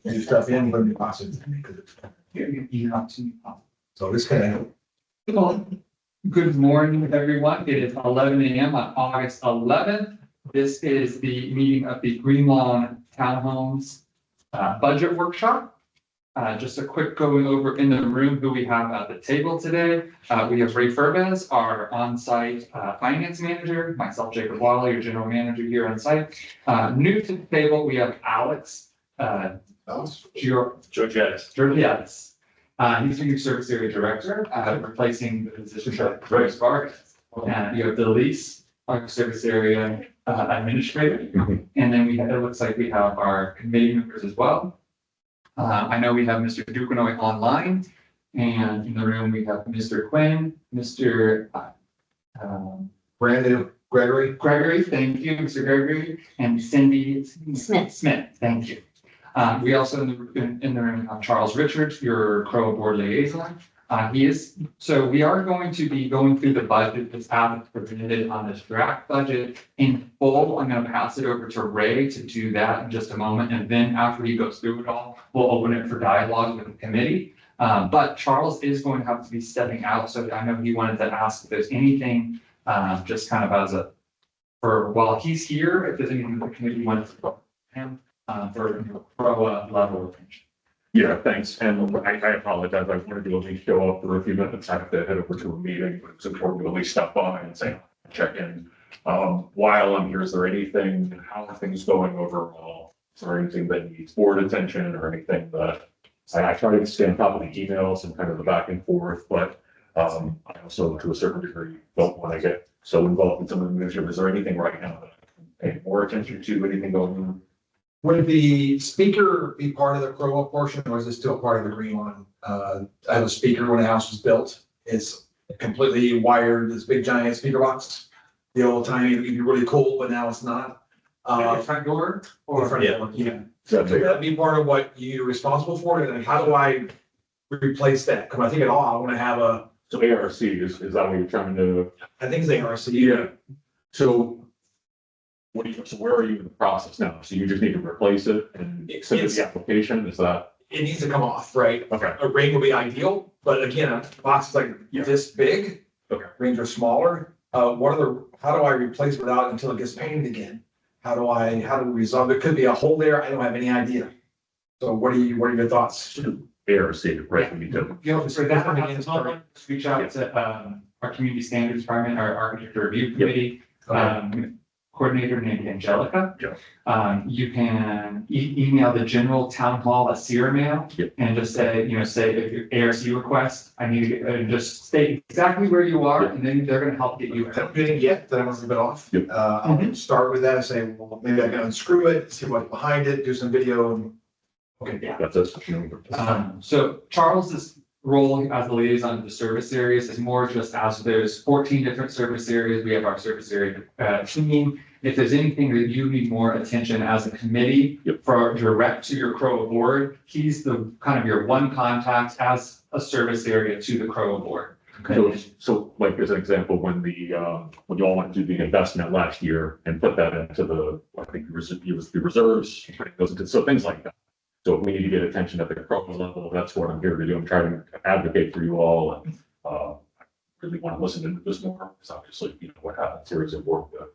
do stuff in when we possibly so this kind of. Well, good morning, everyone. It is 11 a.m. on August 11th. This is the meeting of the Greenlawn Townhomes budget workshop. Just a quick going over in the room who we have at the table today. We have Ray Furbez, our on-site finance manager, myself, Jacob Wally, your general manager here on site. New to the table, we have Alex Georgiadis. He's the new service area director, replacing the position of Greg Vargas. And you have Delise, our service area administrator. And then it looks like we have our committee members as well. I know we have Mr. Duquenoy online, and in the room we have Mr. Quinn, Mr. Brandon Gregory, thank you, Mr. Gregory, and Cindy Smith, thank you. We also in the room have Charles Richards, your Crow board liaison. So we are going to be going through the budget that's presented on this draft budget in full. I'm going to pass it over to Ray to do that in just a moment. And then after he goes through it all, we'll open it for dialogue with the committee. But Charles is going to have to be stepping out. So I know he wanted to ask if there's anything just kind of for while he's here, if there's anything the committee wants to put him for pro level attention. Yeah, thanks. And I apologize. I wanted to at least show up for a few minutes. I have to head over to a meeting, but it's important to at least stop by and say, check in. While I'm here, is there anything, how are things going overall? Is there anything that needs board attention or anything that I try to stay on top of the emails and kind of the back and forth, but I also, to a certain degree, don't want to get so involved in some of the initiative. Is there anything right now that I can pay more attention to? Anything going on? Would the speaker be part of the Crow portion, or is it still part of the Greenlawn? I have a speaker when the house was built. It's completely wired, this big giant speaker box. The old timey, it'd be really cool, but now it's not. Front door or Front door, yeah. So So that'd be part of what you're responsible for, and then how do I replace that? Because I think I want to have a, so ARC is that what you're trying to? I think it's ARC. Yeah. So so where are you in the process now? So you just need to replace it and submit the application? Is that? It needs to come off, right? Okay. A ring would be ideal, but again, a box is like this big. Okay. Rings are smaller. How do I replace without until it gets painted again? How do we resolve? There could be a hole there. I don't have any idea. So what are your thoughts? ARC, right? We need to. For that, reach out to our community standards department, our architecture review committee. Coordinator named Angelica. Yeah. You can email the general town hall a Sierra mail. Yep. And just say, say if your ARC request, I need to get, and just state exactly where you are, and then they're gonna help get you. I haven't been yet, that I want to rip it off. Yep. I'll start with that and say, well, maybe I can unscrew it, see what's behind it, do some video and. Okay, Yeah. That's it. So Charles's role as the liaison to the service areas is more just as there's 14 different service areas. We have our service area team. If there's anything that you need more attention as a committee for direct to your Crow board, he's the kind of your one contact as a service area to the Crow board. So like as an example, when you all went to do the investment last year and put that into I think it was the reserves, so things like that. So if we need to get attention at the Crow level, that's what I'm here to do. I'm trying to advocate for you all and I really want to listen to this more because obviously, what happens here is important to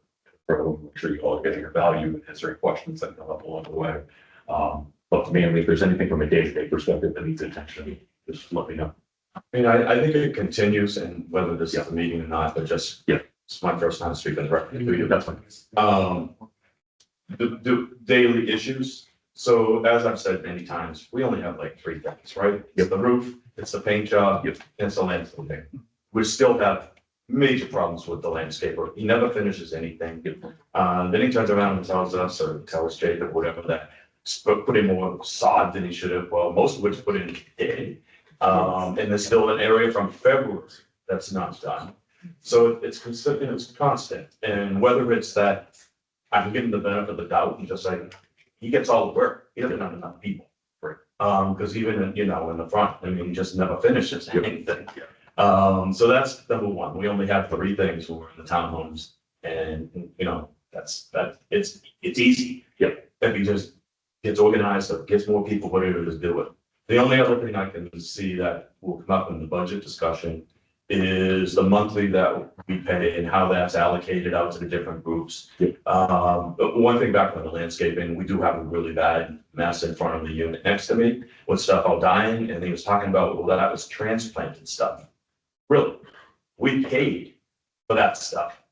Crow. Make sure you all are getting your value and answering questions that come up along the way. But mainly, if there's anything from a day-to-day perspective that needs attention, just let me know. I mean, I think it continues, and whether this is a meeting or not, but just, it's my first time speaking on the record. That's fine. The daily issues. So as I've said many times, we only have like 3 things, right? It's the roof, it's the paint job, and it's the landscaping. We still have major problems with the landscaper. He never finishes anything. Then he turns around and tells us, or tells Jacob, whatever, that put in more sod than he should have. Well, most of which put in today. And there's still an area from February that's not done. So it's consistent, it's constant. And whether it's that I'm giving the benefit of the doubt and just like, he gets all the work. He doesn't have enough people. Right. Because even, in the front, I mean, he just never finishes anything. So that's number one. We only have 3 things when we're in the townhomes and, it's easy. Yep. If you just gets organized, gets more people ready to do it. The only other thing I can see that will come up in the budget discussion is the monthly that we pay and how that's allocated out to the different groups. But one thing back on the landscaping, we do have a really bad mess in front of the unit next to me with stuff all dying, and he was talking about, well, that was transplanted stuff. Really, we paid for that stuff.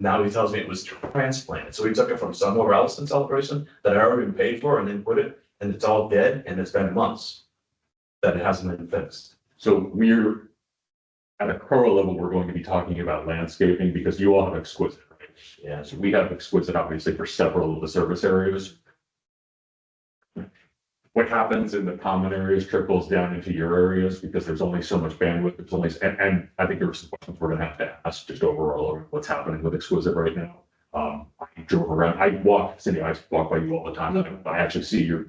Now he tells me it was transplanted, so he took it from somewhere else in Celebration that I already paid for and then put it, and it's all dead, and it's been months that it hasn't been fixed. So we're, at a pro level, we're going to be talking about landscaping because you all have exquisite, right? Yeah. So we have exquisite, obviously, for several of the service areas. What happens in the common areas trickles down into your areas because there's only so much bandwidth. It's only, and I think there were some questions we're gonna have to ask just overall over what's happening with exquisite right now. I drove around, I walk, Cindy, I walk by you all the time. I actually see your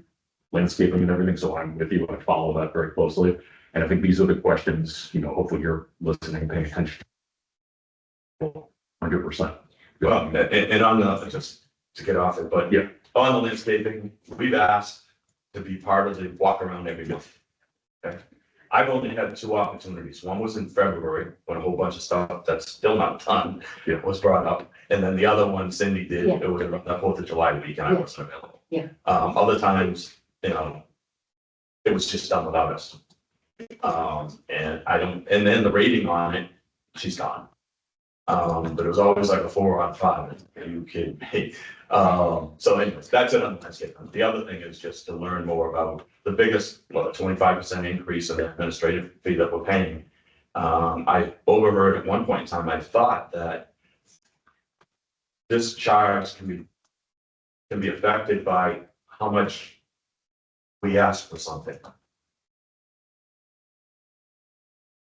landscaping and everything, so I'm with you. I follow that very closely. And I think these are the questions, you know, hopefully you're listening and paying attention. 100%. Well, and on the, just to get off it, but Yeah. on the landscaping, we've asked to be part of the walk around every month. Okay, I've only had 2 opportunities. One was in February, when a whole bunch of stuff that's still not done Yeah. was brought up. And then the other one Cindy did, Yeah. it was around the 4th of July week and I wasn't available. Yeah. Other times, you know, it was just done without us. And I don't, and then the rating on it, she's gone. But it was always like a 4 out of 5. Are you kidding me? So anyways, that's it on the landscape. The other thing is just to learn more about the biggest, 25% increase in the administrative fee that we're paying. I overheard at one point in time, I thought that this charge can be affected by how much we ask for something.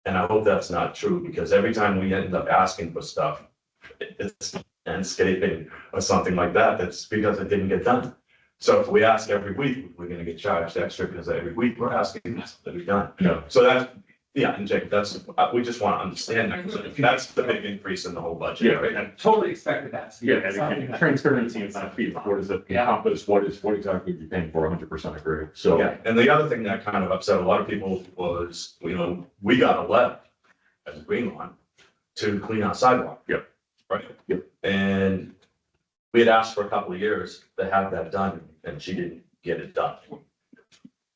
And I hope that's not true, because every time we end up asking for stuff, it's landscaping or something like that, that's because it didn't get done. So if we ask every week, we're gonna get charged extra because every week we're asking this to be done. Yeah. So that's, yeah, and Jacob, that's, we just want to understand that, 'cause that's the big increase in the whole budget. Yeah, right? and Totally expected that. yeah, and transparency is not fee. What does it encompass? What exactly are you paying for? 100% agree. So. Yeah, and the other thing that kind of upset a lot of people was, you know, we got a letter as a Greenlawn to clean our sidewalk. Yep. Right? Yep. And we had asked for a couple of years to have that done, and she didn't get it done.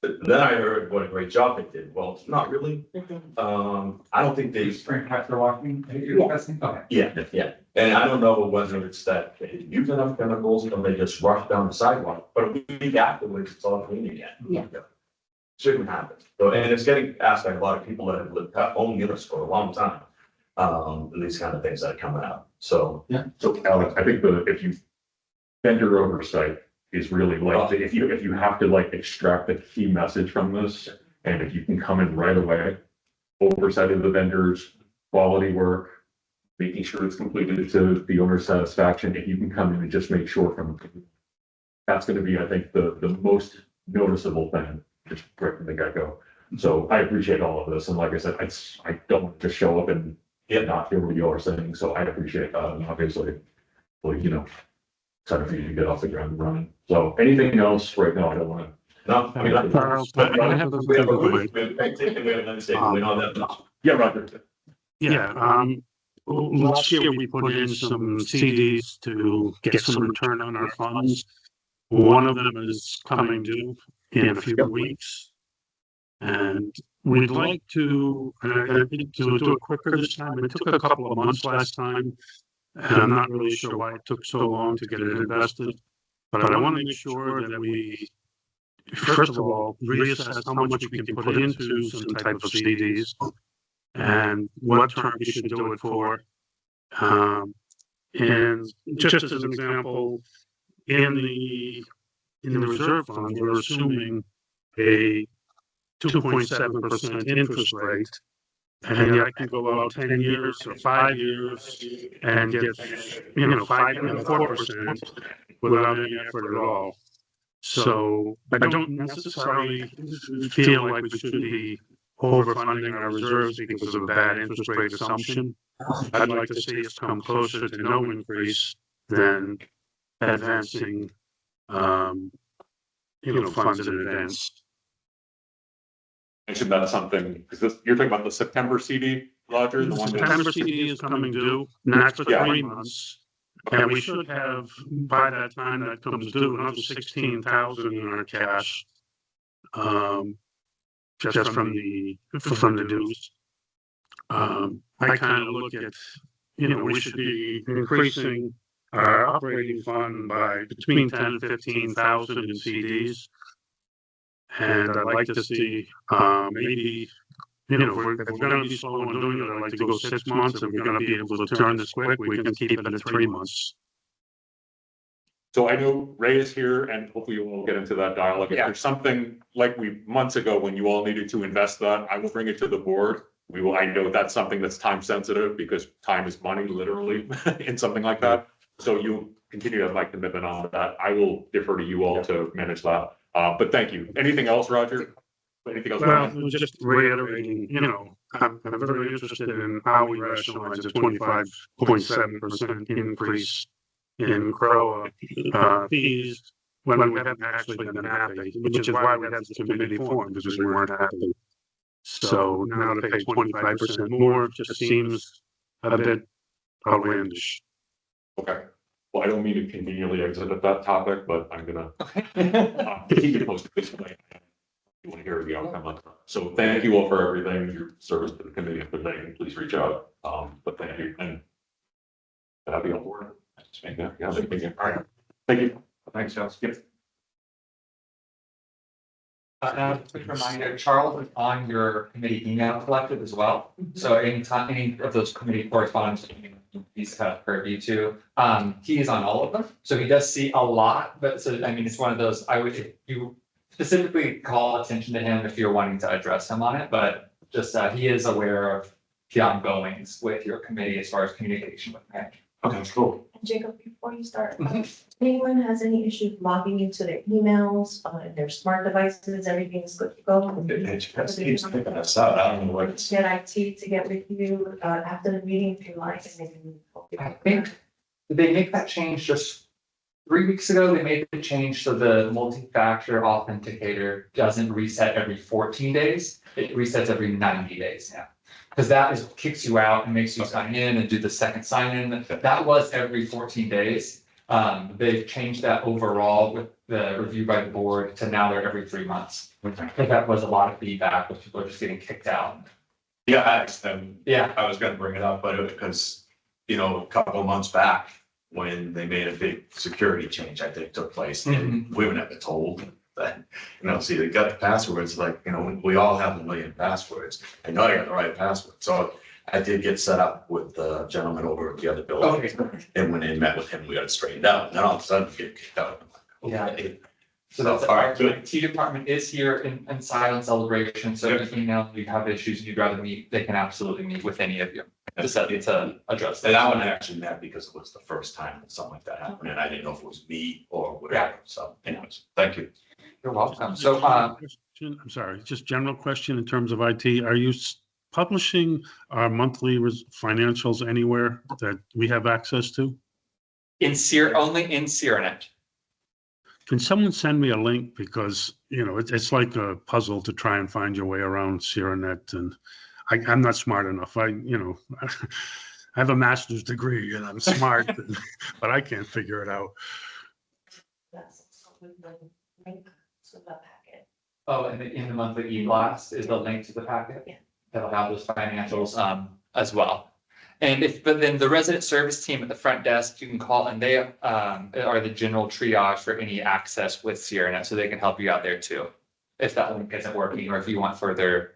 Then I heard what a great job they did. Well, not really. I don't think they, Spring after walking, you're Yeah. requesting? Okay. yeah. And I don't know whether it's that they use enough chemicals or they just rush down the sidewalk, but a week afterwards, it's all clean again. Yeah. Shouldn't happen. So, and it's getting asked by a lot of people that have lived, owned units for a long time. These kind of things that are coming out. So, So Alex, I think if you vendor oversight is really like, if you have to like extract the key message from this, and if you can come in right away, oversight of the vendors, quality work, making sure it's completed to the owner's satisfaction, if you can come in and just make sure that's gonna be, I think, the most noticeable thing, just right from the get-go. So I appreciate all of this, and like I said, I don't want to just show up and not hear what you are saying, so I appreciate that, and obviously, well, you know, excited for you to get off the ground and running. So anything else right now, I don't want no, I mean, Charles, I have a we have a quick roof, we have painting, we have landscaping, we don't have that much. to. Yeah, Roger. Yeah, last year we put in some CDs to get some return on our funds. One of them is coming due in a few weeks. And we'd like to, and I think to do it quicker this time. It took a couple of months last time. And I'm not really sure why it took so long to get it invested. But I want to make sure that we, first of all, reassess how much we can put into some type of CDs and what term we should do it for. And just as an example, in the reserve fund, we're assuming a 2.7% interest rate. And yet I can go out 10 years or 5 years and get, 4% without any effort at all. So I don't necessarily feel like we should be overfunding our reserves because of a bad interest rate assumption. I'd like to see us come closer to no increase than advancing, funds in advance. Mentioned that's something, because you're talking about the September CD, Roger, the one September that's. CD is coming due, and that's for Yeah. 3 months. And we should have, by that time that comes due, another 16,000 in our cash. Just from the dues. I kind of look at, we should be increasing our operating fund by between 10 and 15,000 in CDs. And I'd like to see, maybe, if we're gonna be slow on doing it, I'd like to go 6 months. If we're gonna be able to turn this quick, we can keep it at 3 months. So I know Ray is here and hopefully we'll get into that dialogue. If Yeah. there's something like months ago when you all needed to invest that, I will bring it to the board. I know that's something that's time sensitive because time is money, literally, in something like that. So you continue to have my commitment on that. I will defer to you all to manage that. But thank you. Anything else, Roger? Anything else? Well, it was just reiterating, I'm very interested in how we rationalize a 25.7% increase in CROA fees when we haven't actually been happy, which is why we had this committee formed, because we weren't happy. So now to pay 25% more just seems a bit outlandish. Okay. Well, I don't mean to continually exit at that topic, but I'm gonna keep you posted this way. You want to hear the outcome of that. So thank you all for everything, your service to the committee. If there's anything, please reach out. But thank you and happy on board. Yeah, thank you. All right. Thank you. Thanks, Josh. Yep. A quick reminder, Charles is on your committee email collective as well. So anytime, any of those committee correspondence, he's kind of purview to, he is on all of them. So he does see a lot, but so, I mean, it's one of those, if you specifically call attention to him if you're wanting to address him on it, but just, he is aware of the ongoings with your committee as far as communication with management. Okay, cool. Jacob, before you start, Mhm. if anyone has any issues logging into their emails, their smart devices, everything is good to go. It keeps picking us out. I don't know what it's. Get IT to get with you, after the meeting if you like, and they can. help you. I think, did they make that change just 3 weeks ago? They made the change so the multi-factor authenticator doesn't reset every 14 days. It resets every 90 days now. Because that is kicks you out and makes you sign in and do the second sign in. That was every 14 days. They've changed that overall with the review by the board to now they're every 3 months. I think that was a lot of feedback with people just getting kicked out. Yeah, I asked them, Yeah. I was gonna bring it up, but it was because, a couple of months back, when they made a big security change, I think took place, and we were never told that, see, they got the passwords, like, we all have a million passwords. I know I got the right password, so I did get set up with the gentleman over at the other building. Okay. And when they met with him, we got it straightened out, and then all of a sudden, we get kicked out. Yeah. Okay. So that's All right, our good. IT department is here in silent celebration. So if you have issues and you'd rather meet, they can absolutely meet with any of you. To address that. And I wouldn't actually met because it was the first time that something like that happened, and I didn't know if it was me or whatever, so anyways, thank you. You're welcome. So, I'm sorry, just general question in terms of IT. Are you publishing our monthly financials anywhere that we have access to? only in Cyranet. Can someone send me a link? Because, it's like a puzzle to try and find your way around Cyranet, and I'm not smart enough. I have a master's degree and I'm smart, but I can't figure it out. That's with the link to the packet. Oh, and in the monthly e-blast is the link to the packet? Yeah. That'll have those financials as well. And but then the resident service team at the front desk, you can call and they are the general triage for any access with Cyranet, so they can help you out there too. If that link isn't working or if you want further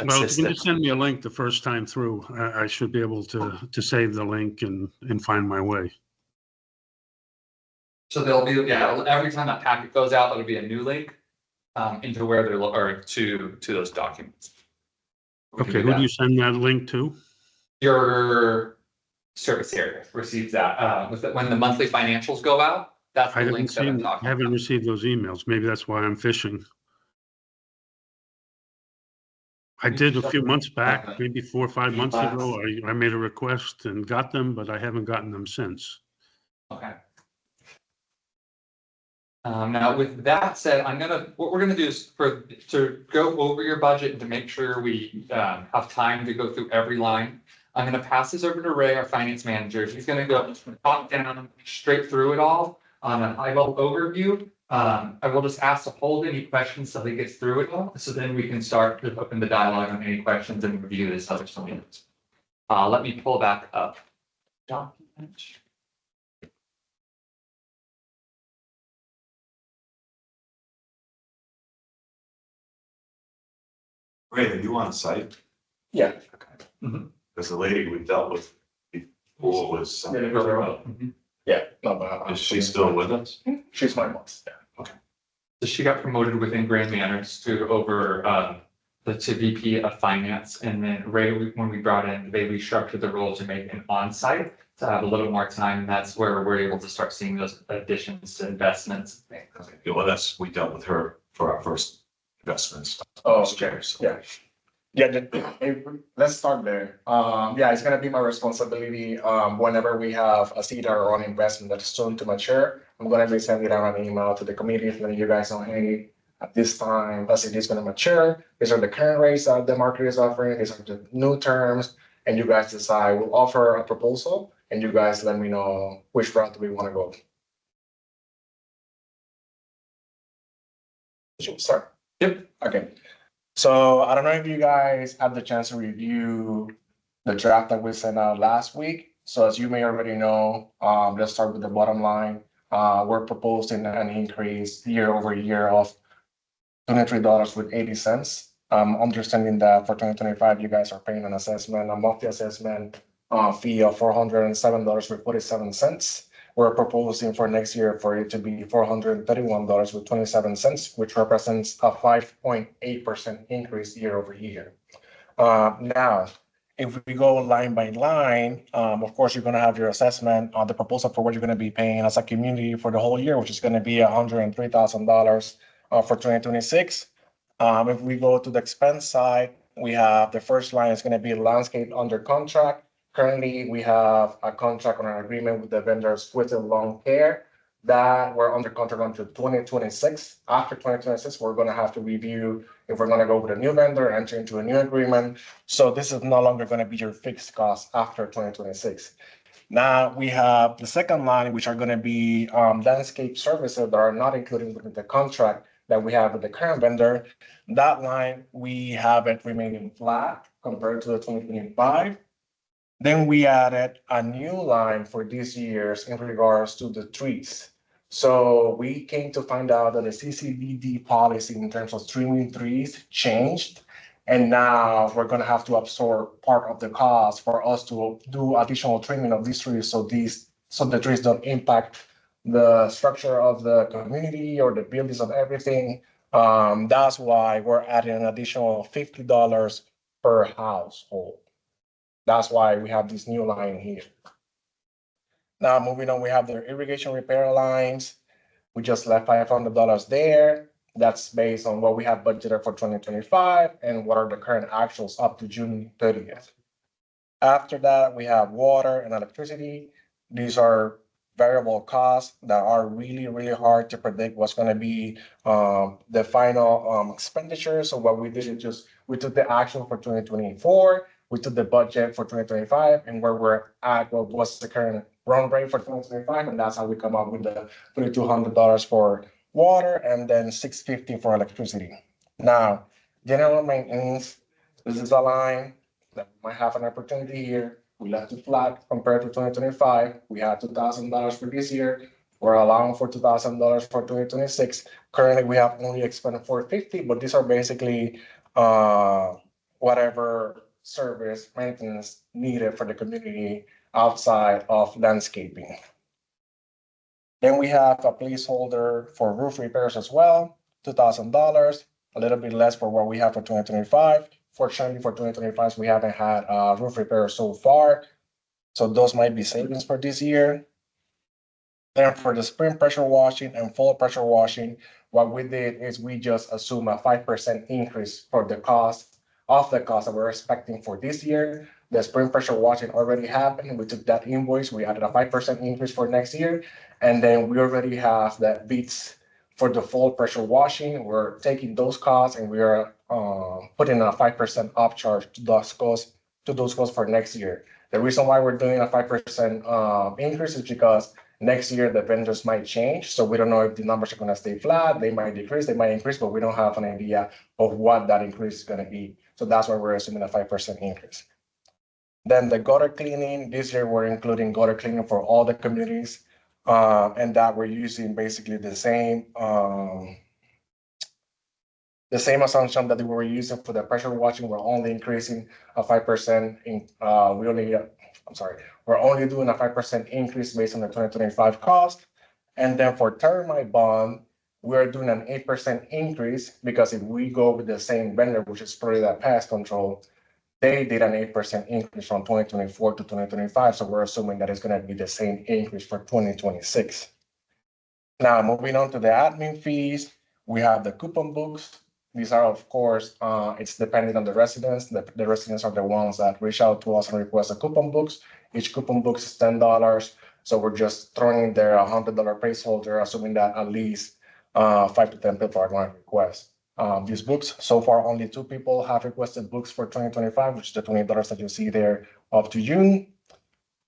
Well, if you can assistance. just send me a link the first time through, I should be able to save the link and find my way. So there'll be, every time that packet goes out, there'll be a new link into where they're, or to those documents. We can Okay, who do you send that link to? Your service area receives that, when the monthly financials go out, that's I the link that I'm talking haven't about. received those emails. Maybe that's why I'm fishing. I did a few months back, maybe 4 or 5 months ago. I made a request and got them, but I haven't gotten them since. Okay. Now with that said, what we're gonna do is to go over your budget and to make sure we, have time to go through every line. I'm gonna pass this over to Ray, our finance manager. He's gonna go top down, straight through it all on a high level overview. I will just ask to hold any questions till he gets through it all, so then we can start to open the dialogue on any questions and review this other something. Let me pull back up. Document. Ray, are you on site? Yeah. Because the lady we dealt with before was, Yeah, no, but. is she still with us? She's my boss, yeah. So she got promoted within Grand Manners to VP of Finance, and then Ray, when we brought in, they restructured the role to make an on-site to have a little more time, and that's where we're able to start seeing those additions to investments. Okay, well, we dealt with her for our first investments. Oh, okay, yeah. Yeah, let's start there. Yeah, it's gonna be my responsibility, whenever we have a seed or an investment that's soon to mature, I'm gonna be sending out an email to the committee, letting you guys know, hey, at this time, as it is gonna mature, these are the current rates that the market is offering, these are the new terms, and you guys decide, we'll offer a proposal, and you guys let me know which route do we wanna go. Should we start? Yep. Okay. So I don't know if you guys had the chance to review the draft that we sent out last week. So as you may already know, let's start with the bottom line. We're proposing an increase year over year of $23.80. Understanding that for 2025, you guys are paying an assessment, a monthly assessment fee of $407.47. We're proposing for next year for it to be $431.27, which represents a 5.8% increase year over year. Now, if we go line by line, of course, you're gonna have your assessment on the proposal for what you're gonna be paying as a community for the whole year, which is gonna be $103,000 for 2026. If we go to the expense side, we have the first line is gonna be landscape under contract. Currently, we have a contract on an agreement with the vendors with the lawn care that we're under contract until 2026. After 2026, we're gonna have to review if we're gonna go with a new vendor, enter into a new agreement. So this is no longer gonna be your fixed cost after 2026. Now we have the second line, which are gonna be landscape services that are not included within the contract that we have with the current vendor. That line, we have it remaining flat compared to the 2025. Then we added a new line for these years in regards to the trees. So we came to find out that the CCDD policy in terms of trimming trees changed. And now we're gonna have to absorb part of the cost for us to do additional trimming of these trees. So the trees don't impact the structure of the community or the buildings of everything. That's why we're adding an additional $50 per household. That's why we have this new line here. Now, moving on, we have the irrigation repair lines. We just left $500 there. That's based on what we have budgeted for 2025 and what are the current actuals up to June 30th. After that, we have water and electricity. These are variable costs that are really, really hard to predict what's going to be the final expenditure. So what we did is we took the actual for 2024. We took the budget for 2025 and where we're at, what was the current run rate for 2025, and that's how we come up with the $3,200 for water and then $650 for electricity. Now, general maintenance, this is a line that might have an opportunity here. We left it flat compared to 2025. We had $2,000 for this year. We're allowing for $2,000 for 2026. Currently, we have only expended $450, but these are basically whatever service maintenance needed for the community outside of landscaping. Then we have a placeholder for roof repairs as well, $2,000, a little bit less for what we have for 2025. Fortunately, for 2025, we haven't had roof repairs so far, so those might be savings for this year. Then for the spring pressure washing and fall pressure washing, what we did is we just assume a 5% increase for the cost that we're expecting for this year. The spring pressure washing already happened. We took that invoice, we added a 5% increase for next year. And then we already have the bids For the full pressure washing, we're taking those costs and we are putting a 5% upcharge to those costs for next year. The reason why we're doing a 5% increase is because next year the vendors might change. So we don't know if the numbers are going to stay flat. They might decrease, they might increase, but we don't have an idea of what that increase is going to be. So that's why we're assuming a 5% increase. Then the gutter cleaning, this year we're including gutter cleaning for all the communities. And that we're using basically the same assumption that we were using for the pressure washing. We're only increasing a 5% we're only doing a 5% increase based on the 2025 cost. And then for termite bond, we're doing an 8% increase because if we go with the same vendor, which is Florida Pest Control, they did an 8% increase from 2024 to 2025. So we're assuming that it's going to be the same increase for 2026. Now, moving on to the admin fees, we have the coupon books. These are, of course, it's depending on the residents. The residents are the ones that reach out to us and request the coupon books. Each coupon book is $10. So we're just throwing in there $100 placeholder, assuming that at least 5 to 10 people are going to request these books. So far, only 2 people have requested books for 2025, which is the $20 that you see there up to June.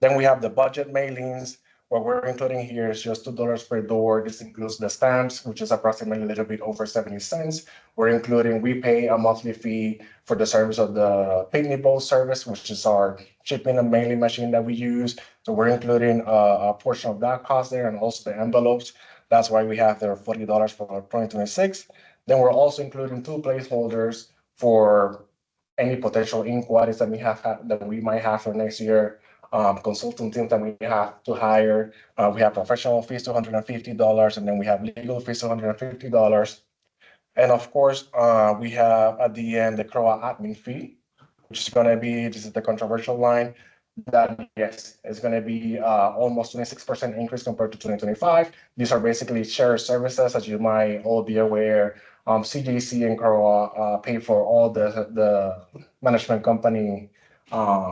Then we have the budget mailings. What we're including here is just $2 per door. This includes the stamps, which is approximately a little bit over 70 cents. We pay a monthly fee for the service of the Pitney Bowes service, which is our shipping and mailing machine that we use. So we're including a portion of that cost there and also the envelopes. That's why we have there $40 for 2026. Then we're also including 2 placeholders for any potential inquiries that we might have for next year. Consultant team that we have to hire. We have professional fees, $250, and then we have legal fees, $250. And of course, we have at the end the CROA admin fee, which is going to be, this is the controversial line, that yes, it's going to be almost 26% increase compared to 2025. These are basically shared services, as you might all be aware. CJC and CROA pay for all the management company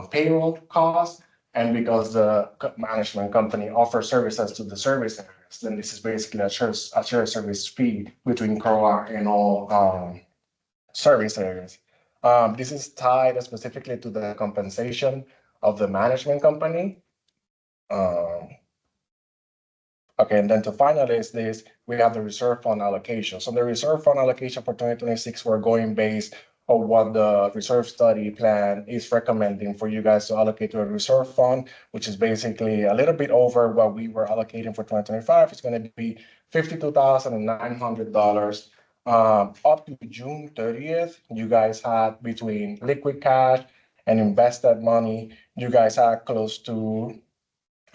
payroll costs. And because the management company offers services to the service areas, then this is basically a shared service fee between CROA and all service areas. This is tied specifically to the compensation of the management company. Okay, and then to finalize this, we have the reserve fund allocation. So the reserve fund allocation for 2026, we're going based on what the reserve study plan is recommending for you guys to allocate to a reserve fund, which is basically a little bit over what we were allocating for 2025. It's going to be $52,900. Up to June 30th, you guys had between liquid cash and invested money, you guys had close to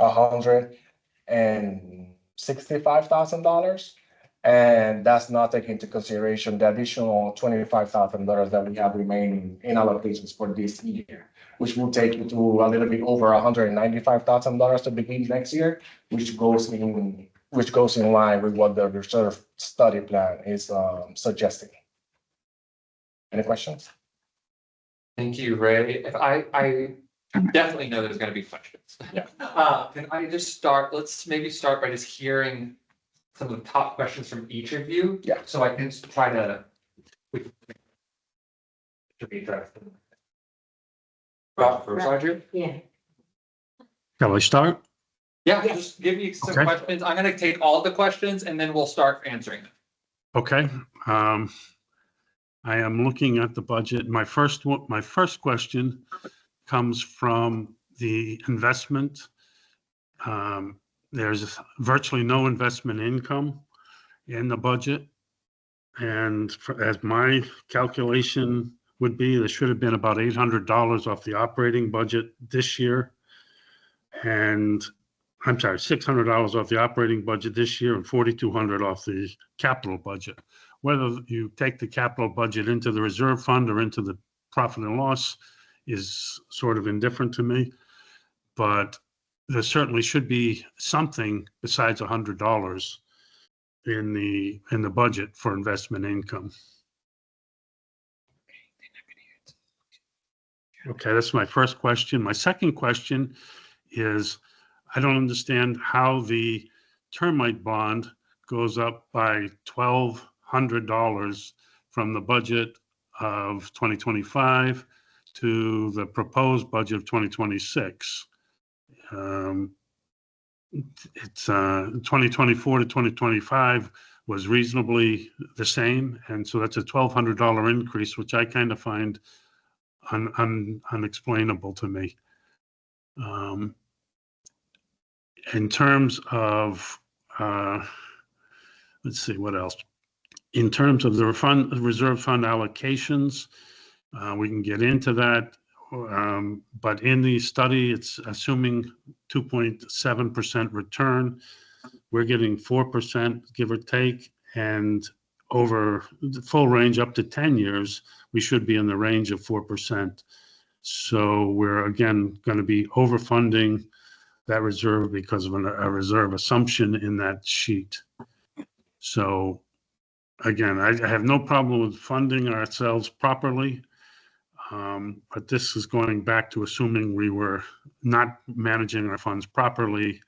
$165,000. And that's not taking into consideration the additional $25,000 that we have remaining in allocations for this year, which will take you to a little bit over $195,000 to begin next year, which goes in line with what the reserve study plan is suggesting. Any questions? Thank you, Ray. If I definitely know there's going to be questions. Yeah. Can I just let's maybe start by just hearing some of the top questions from each of you. Yeah. So I can try to be addressed. Roger? Yeah. Shall I start? Yeah, Yeah. just give me some Okay. questions. I'm gonna take all the questions and then we'll start answering them. Okay. I am looking at the budget. My first question comes from the investment. There's virtually no investment income in the budget. And as my calculation would be, there should have been about $800 off the operating budget this year. And I'm sorry, $600 off the operating budget this year and $4,200 off the capital budget. Whether you take the capital budget into the reserve fund or into the profit and loss is sort of indifferent to me. But there certainly should be something besides $100 in the budget for investment income. Okay, that's my first question. My second question is, I don't understand how the termite bond goes up by $1,200 from the budget of 2025 to the proposed budget of 2026. It's 2024 to 2025 was reasonably the same, and so that's a $1,200 increase, which I kind of find unexplainable to me. In terms of, let's see, what else? In terms of the reserve fund allocations, we can get into that. But in the study, it's assuming 2.7% return. We're getting 4%, give or take, and over the full range up to 10 years, we should be in the range of 4%. So we're again going to be overfunding that reserve because of a reserve assumption in that sheet. So again, I have no problem with funding ourselves properly, but this is going back to assuming we were not managing our funds properly,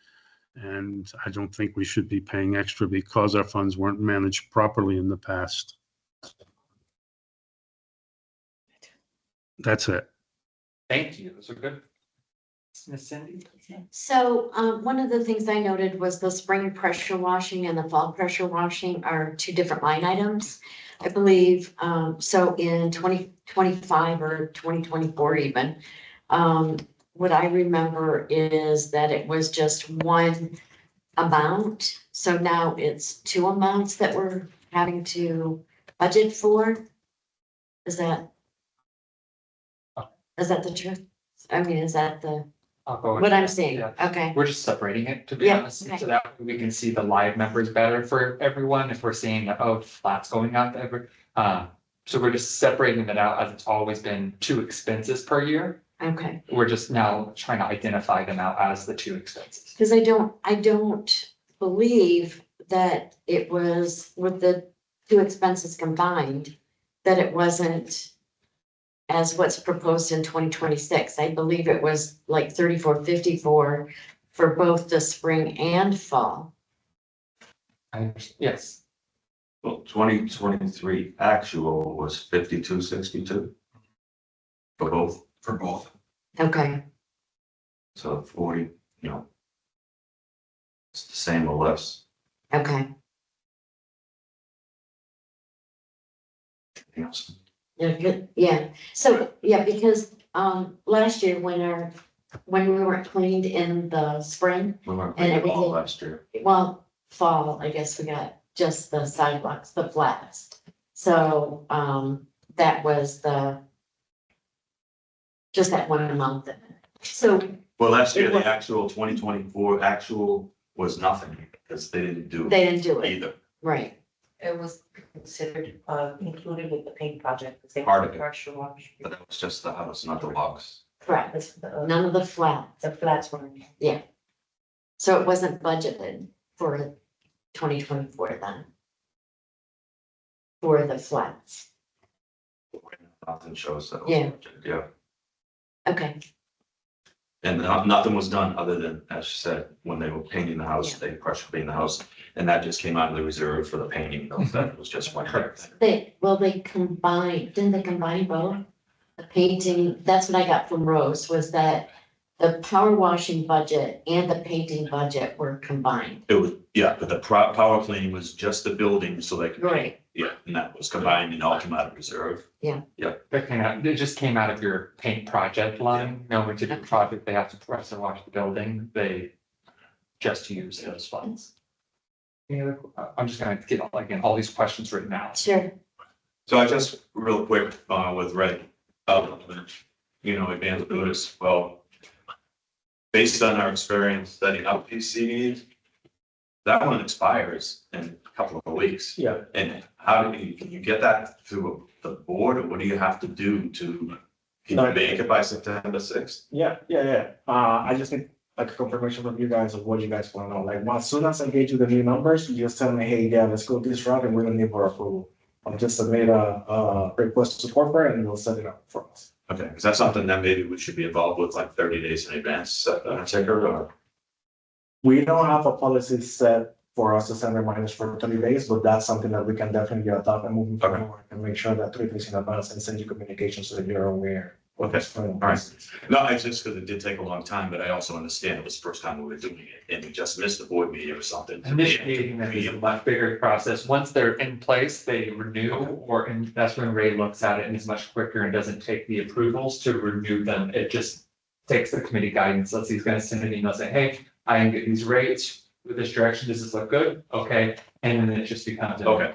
and I don't think we should be paying extra because our funds weren't managed properly in the past. That's it. Thank you. Those are good. Miss Cindy? So one of the things I noted was the spring pressure washing and the fall pressure washing are two different line items. I believe, so in 2025 or 2024 even, what I remember is that it was just one amount. So now it's two amounts that we're having to budget for. Is that the truth? I mean, is that I'll go with what I'm that. saying? Yeah. Okay. We're just separating it, to be Yeah, honest, okay. so that we can see the live numbers better for everyone, if we're seeing that, oh, flats going up every. So we're just separating it out as it's always been two expenses per year. Okay. We're just now trying to identify them out as the two expenses. Because I don't believe that it was with the two expenses combined, that it wasn't as what's proposed in 2026. I believe it was like 3454 for both the spring and fall. Yes, Well, 2023 actual was 5262 for both, For both. Okay, so 40, it's the same or less. okay. Anything else? Yeah, good. Yeah, so, yeah, because last year when we weren't cleaned in the spring, We weren't And paying all everything- last year. well, fall, I guess we got just the sidewalks, the flats. So that was just that one month. So, Well, last year, It was- the actual 2024 actual was nothing because they didn't do they didn't do it, either. right, It was considered, included with the paint project, the same Part of it. pressure wash. But that was just the house, not the box. correct, none of the flats. The flats were. So it wasn't budgeted for 2024 then. For the flats, Nothing shows that. Yeah. Yeah, okay, and nothing was done other than, as you said, when they were painting the house, Yeah. they pressure cleaned the house. And that just came out of the reserve for the painting, though. That was just one. Correct. they combined, didn't they combine both? The painting, that's what I got from Rose, was that the power washing budget and the painting budget were combined. It was, yeah, but the power cleaning was just the building, so they could. Right. Yeah, and that was combined and all came out of reserve. it just came out of your paint project line. No one did a project, they have to pressure wash the building, they just use those funds. Any other, I'm just gonna get again all these questions written out. Sure. So I just, real quick, with Red, advanced notice, well, based on our experience setting up these CDs, that one expires in a couple of weeks. Yeah. And can you get that through the board, or what do you have to do can you make it by September 6th? Yeah. I just need like a confirmation from you guys of what you guys want to know. Like, as soon as I get you the new numbers, you just tell me, hey, yeah, let's go this route and we're gonna need more approval. I'll just submit a request to corporate and we'll set it up for us. Okay, is that something that maybe we should be involved with like 30 days in advance, ticker, or? We don't have a policy set for us to send reminders for 30 days, but that's something that we can definitely adopt and moving Okay. forward and make sure that 3 days in advance and send you communications so that you're aware. Okay, all right. No, it's just because it did take a long time, but I also understand it was the first time we were doing it and we just missed the board meeting or something. Initiating them is a much bigger process. Once they're in place, they renew, or, and that's when Ray looks at it and is much quicker and doesn't take the approvals to renew them. It just takes the committee guidance. Let's say he's gonna send an email saying, hey, I can get these rates with this direction. Does this look good? Okay. And then it just becomes. Okay,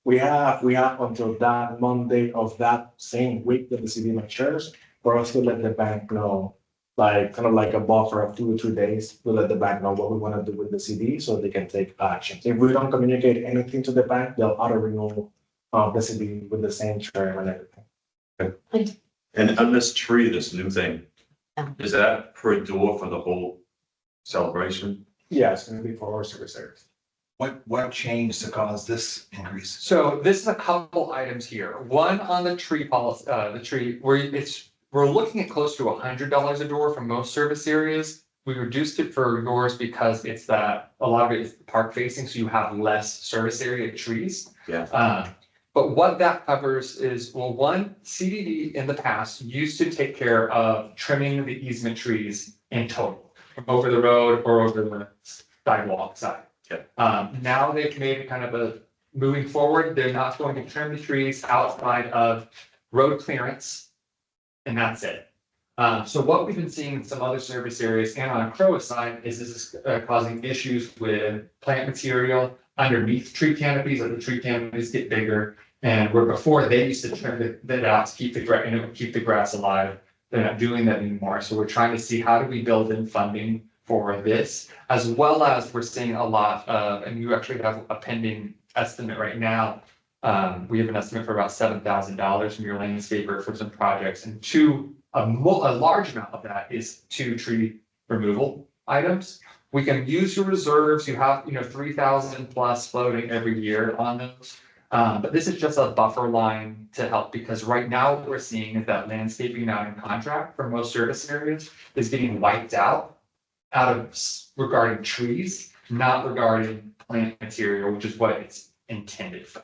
We have until that Monday of that same week that the CD matures for us to let the bank know, like, kind of like a buffer of 2 or 3 days to let the bank know what we want to do with the CD so they can take action. If we don't communicate anything to the bank, they'll auto renew the CD with the same term and everything. and on this tree, this new thing, Yeah. is that per door for the whole celebration? Yeah, it's gonna be for our service areas. What changed to cause this increase? So this is a couple items here. One on the tree policy, the tree, we're looking at close to $100 a door for most service areas. We reduced it for yours because it's that, a lot of it is park facing, so you have less service area trees. Yeah. But what that covers is, well, one, CDD in the past used to take care of trimming the easement trees in total, from over the road or over the sidewalk side. Now they've made kind of a, moving forward, they're not going to trim the trees outside of road clearance. And that's it. So what we've been seeing in some other service areas and on Crow side is this is causing issues with plant material underneath tree canopies, as the tree canopies get bigger. And where before they used to trim that out to keep the grass alive. They're not doing that anymore. So we're trying to see how do we build in funding for this, as well as we're seeing a lot of, and you actually have a pending estimate right now. We have an estimate for about $7,000 from your landscaper for some projects, and a large amount of that is 2 tree removal items. We can use your reserves. You have, 3,000 plus floating every year on those. But this is just a buffer line to help, because right now what we're seeing is that landscaping now in contract for most service areas is getting wiped out of regarding trees, not regarding plant material, which is what it's intended for.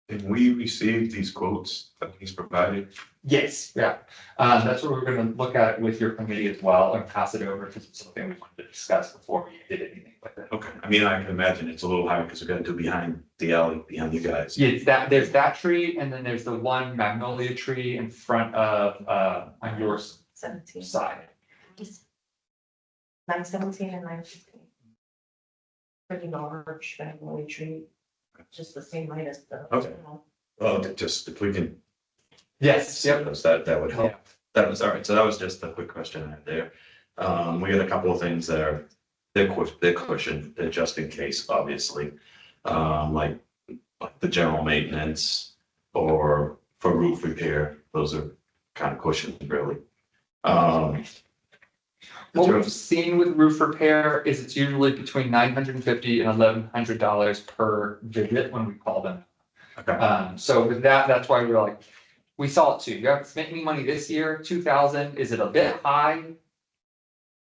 Did we receive these quotes that he's provided? Yes, yeah. That's what we're gonna look at with your committee as well and pass it over, because it's something we wanted to discuss before we did anything with it. Okay, I mean, I can imagine it's a little higher because we're gonna do behind the alley, behind you guys. Yeah, it's there's that tree, and then there's the one magnolia tree in front of, on your 17, side. 917 and 915. Pretty large family tree, just the same height as the. Okay. Well, just if we can. Yes, yep. That would help. That was, all right, so that was just a quick question I had there. We got a couple of things that are, they're cushioned, they're just in case, obviously. Like the general maintenance or for roof repair, those are kind of cushioned, really. What we've seen with roof repair is it's usually between $950 and $1,100 per visit when we call them. Okay. So with that, that's why we're like, we saw it too. You haven't spent any money this year, 2,000, is it a bit high?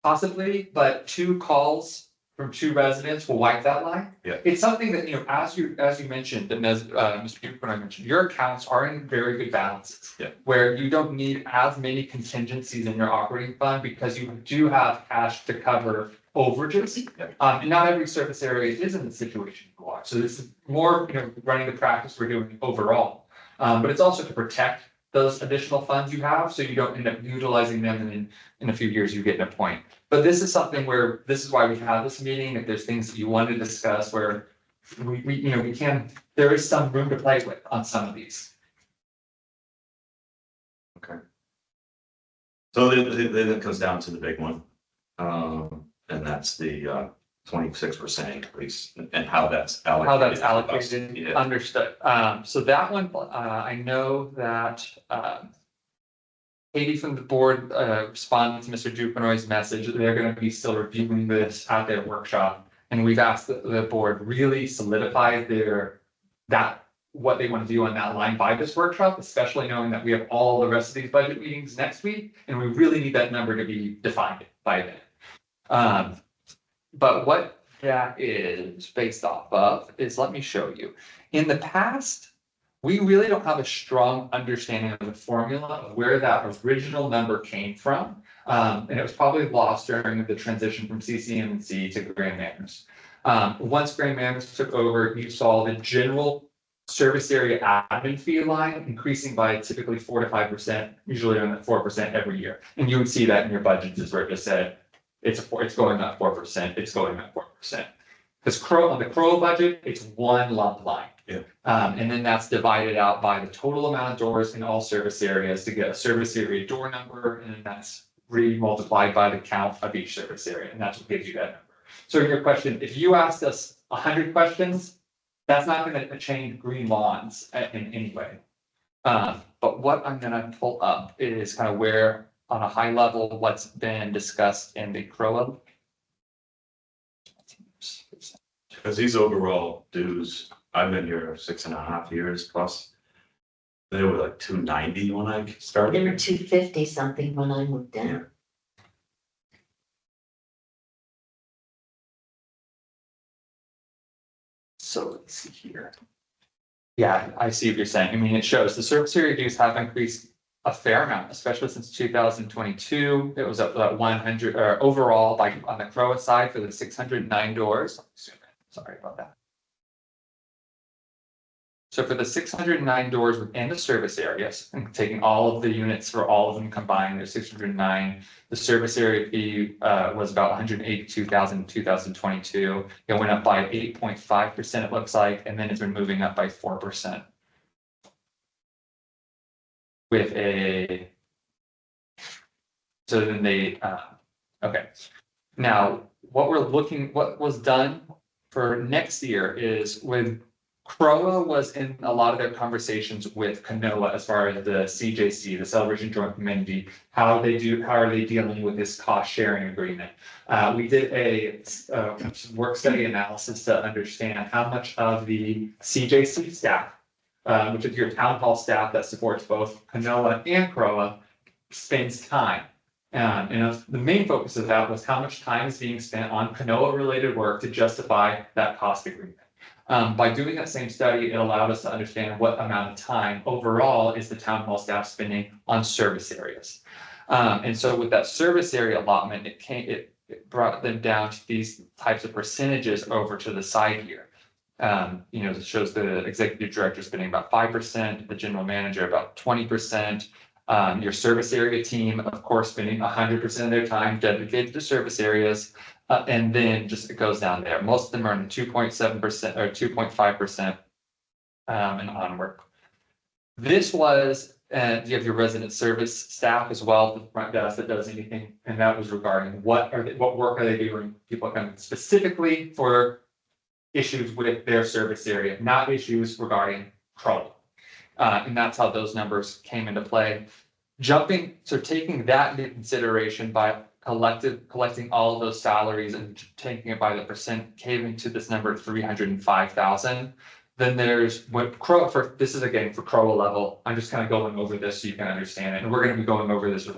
Possibly, but 2 calls from 2 residents will wipe that line. Yeah. It's something that, as you mentioned, and as Mr. Duke and I mentioned, your accounts are in very good balances. Yeah. Where you don't need as many contingencies in your operating fund because you do have cash to cover overages. Yeah. And not every service area is in the situation you are. So this is more, running the practice we're doing overall. But it's also to protect those additional funds you have, so you don't end up utilizing them and in a few years you get to a point. But this is something where, this is why we have this meeting, if there's things that you want to discuss where we can, there is some room to play with on some of these. Okay. So then it comes down to the big one. And that's the 26% increase and how that's allocated. How that's allocated, Yeah. understood. So that one, I know that, Katie from the board, responded to Mr. Dupinoy's message. They're gonna be still reviewing this at their workshop. And we've asked the board really solidify what they want to do on that line by this workshop, especially knowing that we have all the rest of these budget meetings next week. And we really need that number to be defined by then. But what that is based off of is, let me show you. In the past, we really don't have a strong understanding of the formula of where that original number came from. And it was probably lost during the transition from CCMC to Grand Manners. Once Grand Manners took over, you saw the general service area admin fee line increasing by typically 4 to 5%, usually on 4% every year. And you would see that in your budgets is where it just said, it's going up 4%, it's going up 4%. Because on the Crow budget, it's one lump line. Yeah. And then that's divided out by the total amount of doors in all service areas to get a service area door number, and then that's multiplied by the count of each service area, and that's what gives you that number. So your question, if you asked us 100 questions, that's not going to change Greenlawns in any way. But what I'm going to pull up is kind of where, on a high level, what's been discussed in the Crow. Because these overall dues, I've been here 6.5 years plus. They were like 290 when I They were started. 250 something when I moved in. So let's see here. Yeah, I see what you're saying. I mean, it shows the service area dues have increased a fair amount, especially since 2022. It was up about 100, or overall, like on the Crow side for the 609 doors. Sorry about that. So for the 609 doors within the service areas, and taking all of the units for all of them combined, there's 609. The service area fee was about 182,000 in 2022. It went up by 8.5%, it looks like, and then it's been moving up by 4%. With a, so then they, okay. Now, what was done for next year is when CROA was in a lot of their conversations with Canoa as far as the CJC, the Celebration Joint Committee, how are they dealing with this cost sharing agreement? We did a work study analysis to understand how much of the CJC staff, which is your town hall staff that supports both Canoa and CROA, spends time. And the main focus of that was how much time is being spent on Canoa related work to justify that cost agreement. By doing that same study, it allowed us to understand what amount of time overall is the town hall staff spending on service areas. And so with that service area allotment, it brought them down to these types of percentages over to the side here. It shows the executive director spending about 5%, the general manager about 20%. Your service area team, of course, spending 100% of their time dedicated to service areas. And then just it goes down there. Most of them are in 2.7% or 2.5% and onward. This was, you have your resident service staff as well, the front desk that does anything, and that was regarding what work are they doing? People coming specifically for issues with their service area, not issues regarding Crow. And that's how those numbers came into play. Taking that into consideration by collecting all of those salaries and taking it by the percent came into this number 305,000. Then there's what Crow for, this is again for Crow level. I'm just kind of going over this so you can understand it. And we're going to be going over this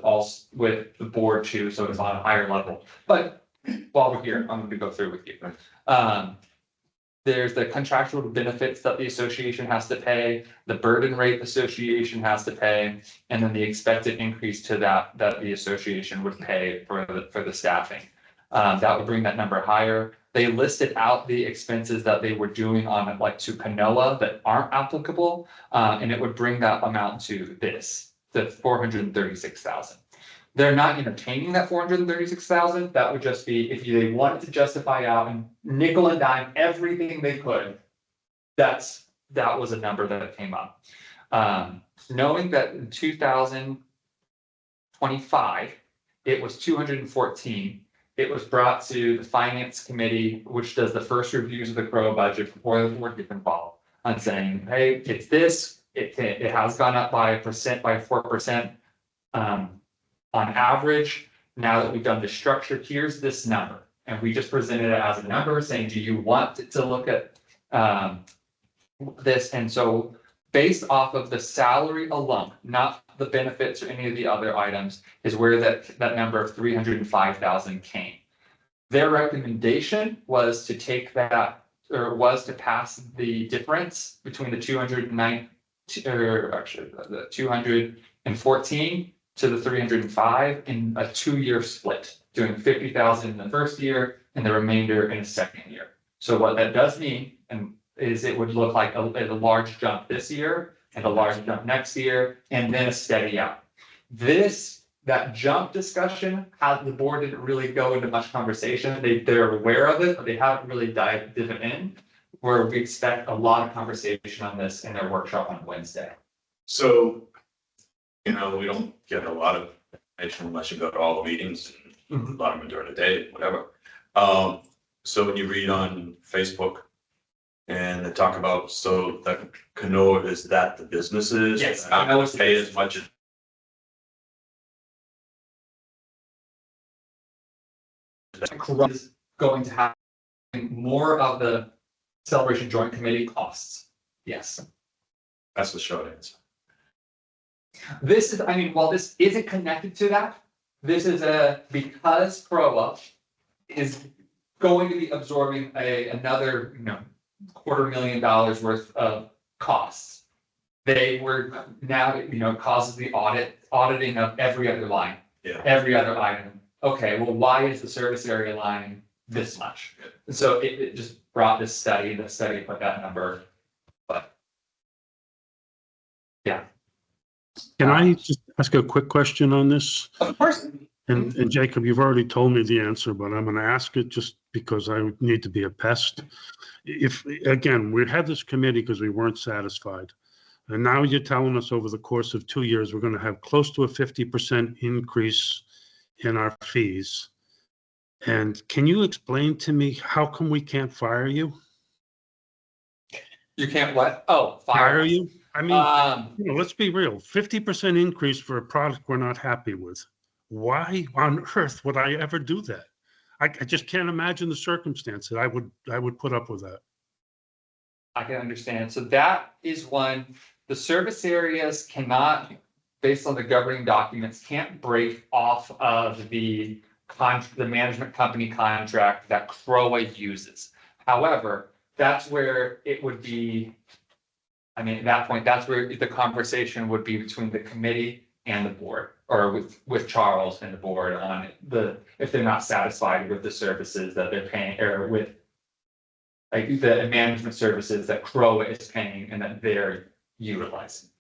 with the board too, so it's on a higher level. But while we're here, I'm going to go through with you. There's the contractual benefits that the association has to pay, the burden rate association has to pay, and then the expected increase to that the association would pay for the staffing. That would bring that number higher. They listed out the expenses that they were doing on like to Canoa that aren't applicable, and it would bring that amount to the 436,000. They're not entertaining that 436,000. That would just be if they wanted to justify out and nickel and dime everything they could. That was a number that came up. Knowing that in 2025, it was 214. It was brought to the finance committee, which does the first reviews of the Crow budget before the board gets involved, on saying, hey, it's this. It has gone up by 4%. On average, now that we've done the structure, here's this number. And we just presented it as a number saying, do you want to look at this? And so based off of the salary alone, not the benefits or any of the other items, is where that number of 305,000 came. Their recommendation was to take that, or was to pass the difference between the 209, or actually the 214 to the 305 in a 2-year split, doing 50,000 in the first year and the remainder in a second year. So what that does mean, and is it would look like a large jump this year and a large jump next year, and then a steady out. That jump discussion, how the board didn't really go into much conversation. They're aware of it, but they haven't really dived in, where we expect a lot of conversation on this in their workshop on Wednesday. So, we don't get a lot of information unless you go to all the meetings, and a lot of them during the day, whatever. So when you read on Facebook and they talk about, so that Canoa, is that the businesses? Yes, Not Canoa is the pay as much as. Is going to have more of the celebration joint committee costs. Yes. That's the short answer. This is, while this isn't connected to that, this is because CROA is going to be absorbing another, $250,000 worth of costs. They were now, causes the auditing of every other line. Yeah. Every other item. Okay, well, why is the service area line this much? And so it just brought this study, put that number, but. Yeah. Can I just ask a quick question on this? Of course. And Jacob, you've already told me the answer, but I'm going to ask it just because I need to be a pest. If, again, we had this committee because we weren't satisfied. And now you're telling us over the course of 2 years, we're going to have close to a 50% increase in our fees. And can you explain to me, how come we can't fire you? You can't what? Oh, Fire you? Let's be real, 50% increase for a product we're not happy with. Why on earth would I ever do that? I just can't imagine the circumstances. I would put up with that. I can understand. So that is one, the service areas cannot, based on the governing documents, can't break off of the management company contract that CROA uses. However, that's where it would be, at that point, that's where the conversation would be between the committee and the board, or with Charles and the board on if they're not satisfied with the services that they're paying, or with like the management services that CROA is paying and that they're utilizing.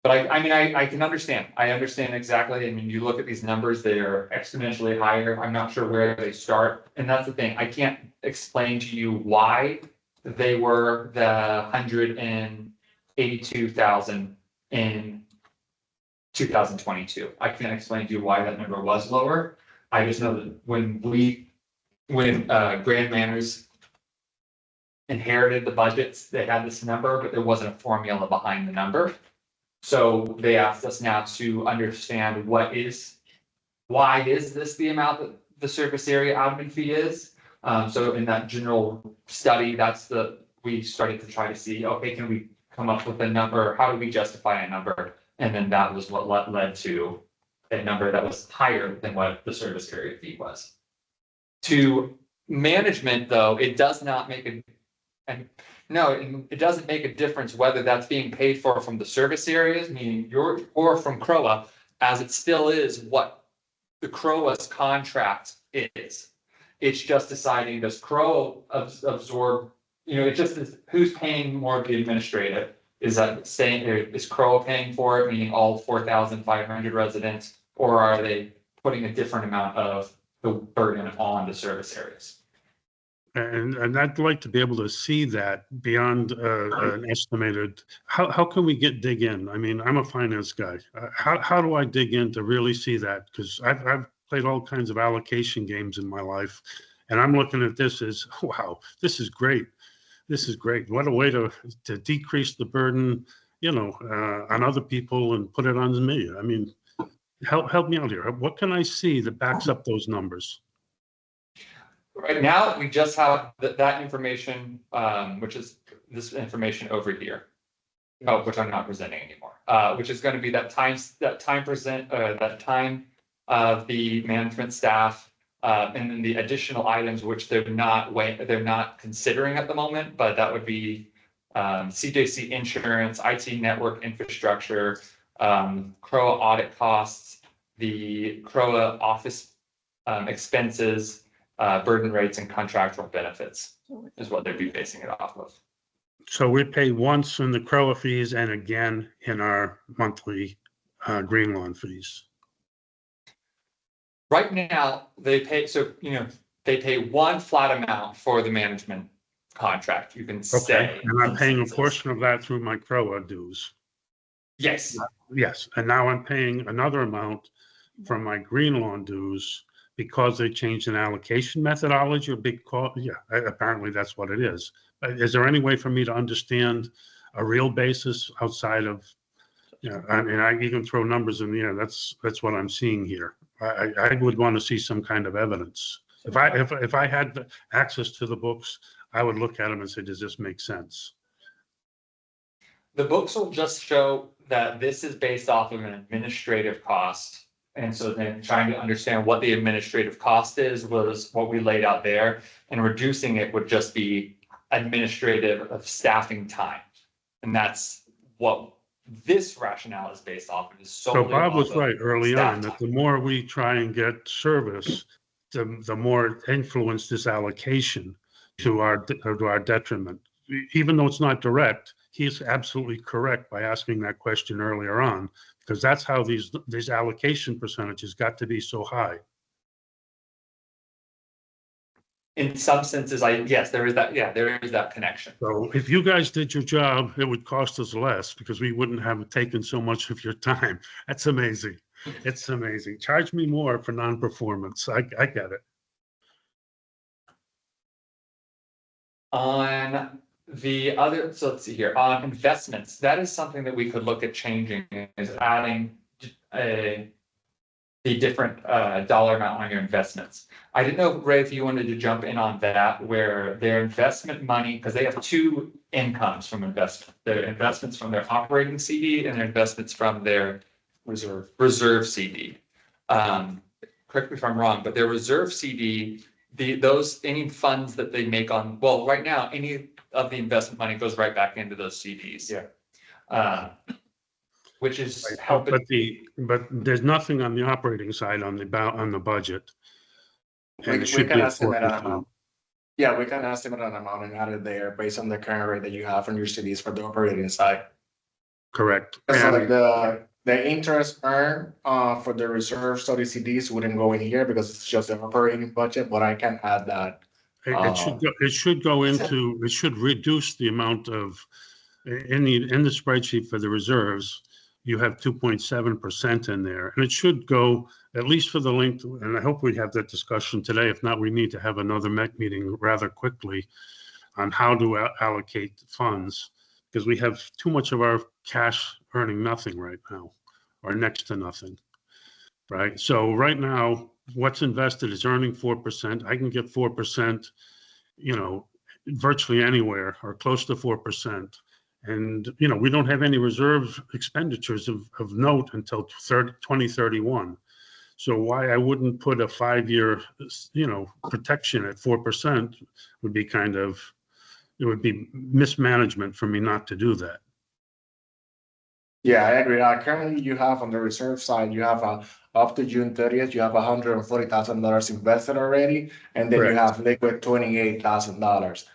But I can understand. I understand exactly. You look at these numbers, they are exponentially higher. I'm not sure where they start. And that's the thing. I can't explain to you why they were the 182,000 in 2022. I can't explain to you why that number was lower. I just know that when Grand Manors inherited the budgets, they had this number, but there wasn't a formula behind the number. So they asked us now to understand why is this the amount that the service area admin fee is? So in that general study, we started to try to see, okay, can we come up with a number? How do we justify a number? And then that was what led to a number that was higher than what the service area fee was. To management, though, it does not make it doesn't make a difference whether that's being paid for from the service areas, meaning or from CROA, as it still is what the CROA's contract is. It's just deciding, does CROA absorb, it just is who's paying more of the administrative. Is CROA paying for it, meaning all 4,500 residents, or are they putting a different amount of the burden on the service areas? And I'd like to be able to see that beyond an estimated. How can we dig in? I'm a finance guy. How do I dig in to really see that? Because I've played all kinds of allocation games in my life, and I'm looking at this as, wow, this is great. This is great. What a way to decrease the burden, on other people and put it on me. Help me out here. What can I see that backs up those numbers? Right now, we just have that information, which is this information over here, which I'm not presenting anymore, which is going to be that time of the management staff. And then the additional items which they're not considering at the moment, but that would be CJC insurance, IT network infrastructure, CROA audit costs, the CROA office expenses, burden rates and contractual benefits is what they'd be basing it off of. So we pay once in the CROA fees and again in our monthly Greenlawn fees. Right now, they pay, so, they pay one flat amount for the management contract. You can Okay, say. and I'm paying a instances. portion of that through my CROA dues. Yes, Yes, and now I'm paying another amount from my Greenlawn dues because they changed an allocation methodology, a big cost. Yeah, apparently that's what it is. Is there any way for me to understand a real basis outside of, I mean, you can throw numbers in the air. That's what I'm seeing here. I would want to see some kind of evidence. If I had the access to the books, I would look at them and say, does this make sense? the books will just show that this is based off of an administrative cost. And so then trying to understand what the administrative cost is was what we laid out there, and reducing it would just be administrative of staffing time. And that's what this rationale is based off of, is So solely Bob was off of right early staff on, that time. the more we try and get service, the more influence this allocation to our detriment. Even though it's not direct, he's absolutely correct by asking that question earlier on, because that's how these allocation percentages got to be so high. In some senses, yes, there is that connection. So if you guys did your job, it would cost us less because we wouldn't have taken so much of your time. That's amazing. It's amazing. Charge me more for non-performance. I get it. On the other, so let's see here, on investments, that is something that we could look at changing, is adding the different dollar amount on your investments. I didn't know, Ray, if you wanted to jump in on that, where their investment money, because they have two incomes from investment, their investments from their operating CD and their investments from their reserve CD. Correct me if I'm wrong, but their reserve CD, any funds that they make on, well, right now, any of the investment money goes right back into those CDs. Yeah. Which is Right, helping. but there's nothing on the operating side on the budget. And it We should can be at estimate an 4%. amount. Yeah, we can estimate an amount and add it there based on the current rate that you have on your CDs for the operating side. Correct. So like And the interest earned for the reserve study CDs wouldn't go in here because it's just the operating budget, but I can add that. it should go into, it should reduce the amount of, in the spreadsheet for the reserves, you have 2.7% in there, and it should go, at least for the length, and I hope we have that discussion today. If not, we need to have another MEC meeting rather quickly on how to allocate funds, because we have too much of our cash earning nothing right now, or next to nothing, right? So right now, what's invested is earning 4%. I can get 4%, virtually anywhere, or close to 4%. And, we don't have any reserve expenditures of note until 2031. So why I wouldn't put a 5-year, protection at 4% would be it would be mismanagement for me not to do that. Yeah, I agree. Currently you have on the reserve side, you have up to June 30th, you have $140,000 invested already, and then you Correct. have liquid $28,000.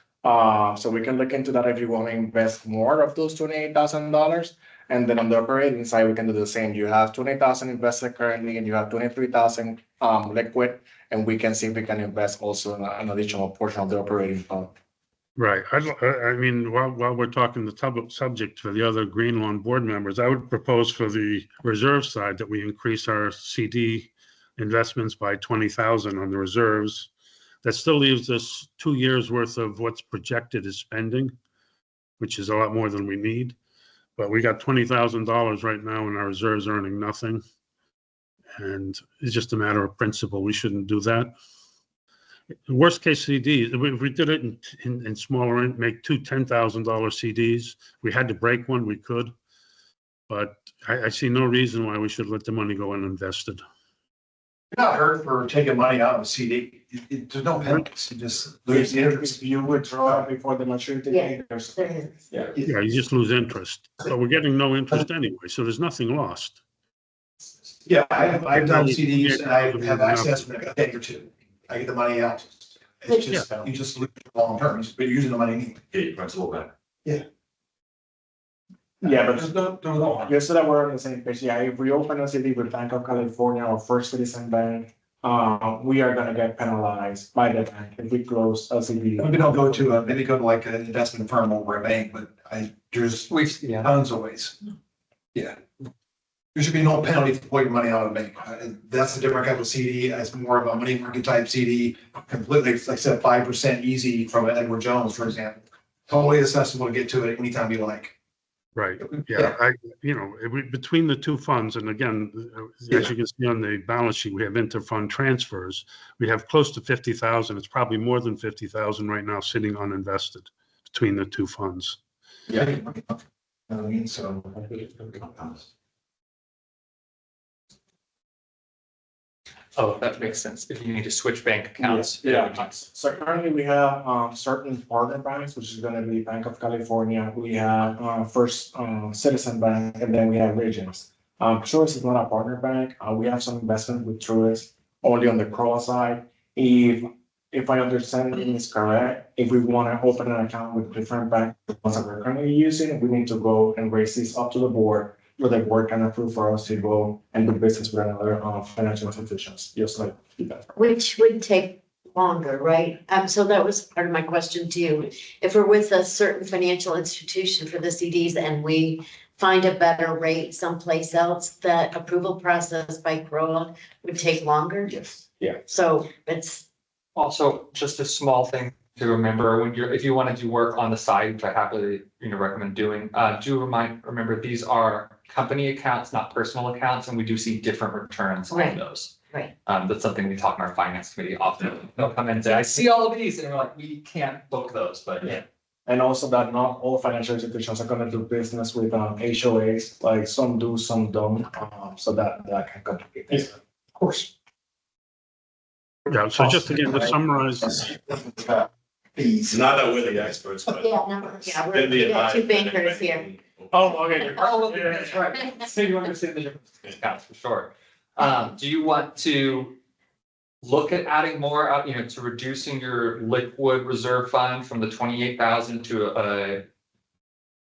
So we can look into that if you want to invest more of those $28,000. And then on the operating side, we can do the same. You have 20,000 invested currently, and you have 23,000 liquid, and we can see if we can invest also in an additional portion of the operating fund. Right. I mean, while we're talking the subject for the other Greenlawn board members, I would propose for the reserve side that we increase our CD investments by 20,000 on the reserves. That still leaves us 2 years worth of what's projected as spending, which is a lot more than we need. But we got $20,000 right now in our reserves earning nothing. And it's just a matter of principle. We shouldn't do that. Worst case CDs, if we did it in smaller, make two $10,000 CDs. We had to break one, we could. But I see no reason why we should let the money go uninvested. You're not hurt for taking money out of a CD. There's no penalties. You just lose the interest. If you withdraw before the maturity date, there's, There is. yeah. Yeah, you just lose interest, but we're getting no interest anyway, so there's nothing lost. Yeah, I've done CDs and I have access for like a day or two. I get the money out. It's just, you just lose it long term, but you're using the money anyway. Get your principal back. Yeah, but There's no harm. just so that we're on the same page, yeah, if we open a CD with Bank of California or First Citizen Bank, we are gonna get penalized by the bank if we close a CD. Maybe don't go to maybe go to like an investment firm over a bank, but there's tons of ways. Yeah. There should be no penalty for pulling money out of the bank. That's a different kind of CD. It's more of a money market type CD, completely, like I said, 5% easy from Edward Jones, for example. Totally accessible to get to it anytime you like. Right, yeah, between the two funds, and again, as you can see on the balance sheet, we have interfund transfers. We have close to 50,000. It's probably more than 50,000 right now sitting uninvested between the two funds. Yeah. I mean, so. Oh, that makes sense. If you need to switch bank accounts. Yeah, so currently we have certain partner banks, which is gonna be Bank of California, we have First Citizen Bank, and then we have Regions. Truist is not a partner bank, we have some investment with Truist, only on the Crow side. If I understand it is correct, if we wanna open an account with different banks, the ones that we're currently using, we need to go and raise this up to the board, where the board can approve for us to go and do business with another financial institutions, just like that. Which would take longer, right? So that was part of my question to you. If we're with a certain financial institution for the CDs and we find a better rate someplace else, that approval process by CROA would take longer? Yes. Yeah. So it's. Also, just a small thing to remember when if you want to do work on the side, which I happily, recommend doing, remember these are company accounts, not personal accounts, and we do see different returns on Right. those. Right. That's something we talk in our finance committee often. They'll come in and say, I see all of these, and we're like, we can't book those, but yeah. And also that not all financial institutions are gonna do business with HOAs, like some do, some don't, so that can complicate things. Of course. Yeah, so just again, to summarize, It's not that we're the experts, but. Yeah, we got two bankers here. Oh, okay. Oh, that's right. So you understand the difference between accounts for sure. Do you want to look at adding more, to reducing your liquid reserve fund from the 28,000 to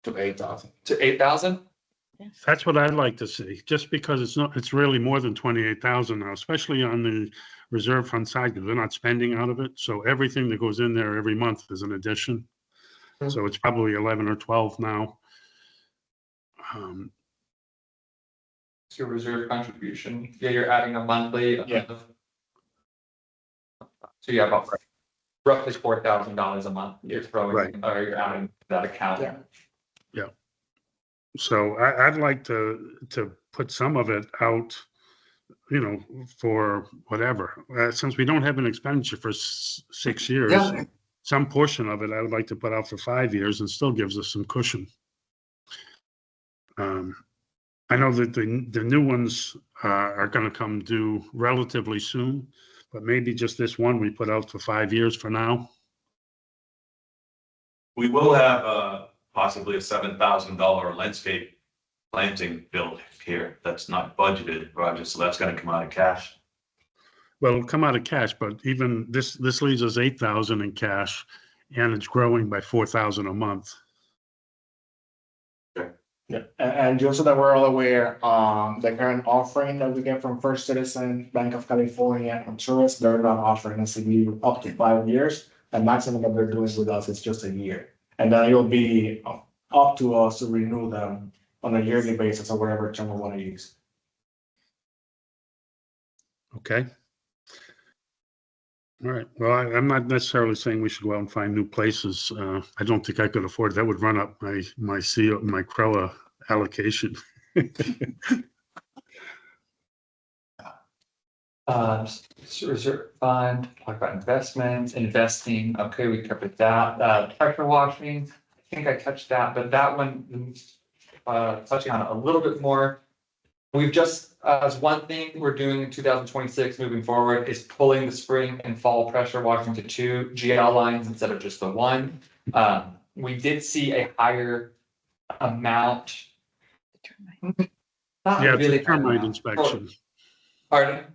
8,000. to 8,000? that's what I'd like to see, just because it's really more than 28,000 now, especially on the reserve fund side, because they're not spending out of it. So everything that goes in there every month is an addition. So it's probably 11 or 12 now. It's your reserve contribution. Yeah, you're adding a monthly. Yeah. So you have about roughly $4,000 a month you're throwing, Right. or you're adding to that account. Yeah. So I'd like to put some of it out, for whatever. Since we don't have an expenditure for 6 years, Yeah. some portion of it I would like to put out for 5 years and still gives us some cushion. I know that the new ones are going to come due relatively soon, but maybe just this one we put out for 5 years for now. We will have possibly a $7,000 landscape planting bill here that's not budgeted, Roger, so that's gonna come out of cash. Well, it'll come out of cash, but even this leaves us 8,000 in cash, and it's growing by 4,000 a month. Yeah, and just so that we're all aware, the current offering that we get from First Citizen, Bank of California, and Truist, they're not offering a CD up to 5 years. The maximum that they're doing with us is just a year. And then it'll be up to us to renew them on a yearly basis or whatever term we want to use. Okay. All right. Well, I'm not necessarily saying we should go out and find new places. I don't think I could afford it. That would run up my CROA allocation. Reserve fund, talk about investments, investing. Okay, we covered that. Pressure washing, I think I touched that, but that one, touching on it a little bit more. We've just, as one thing we're doing in 2026 moving forward is pulling the spring and fall pressure washing to 2 GL lines instead of just the 1. We did see a higher amount. Not Yeah, it's really a high termite amount. inspection. Pardon?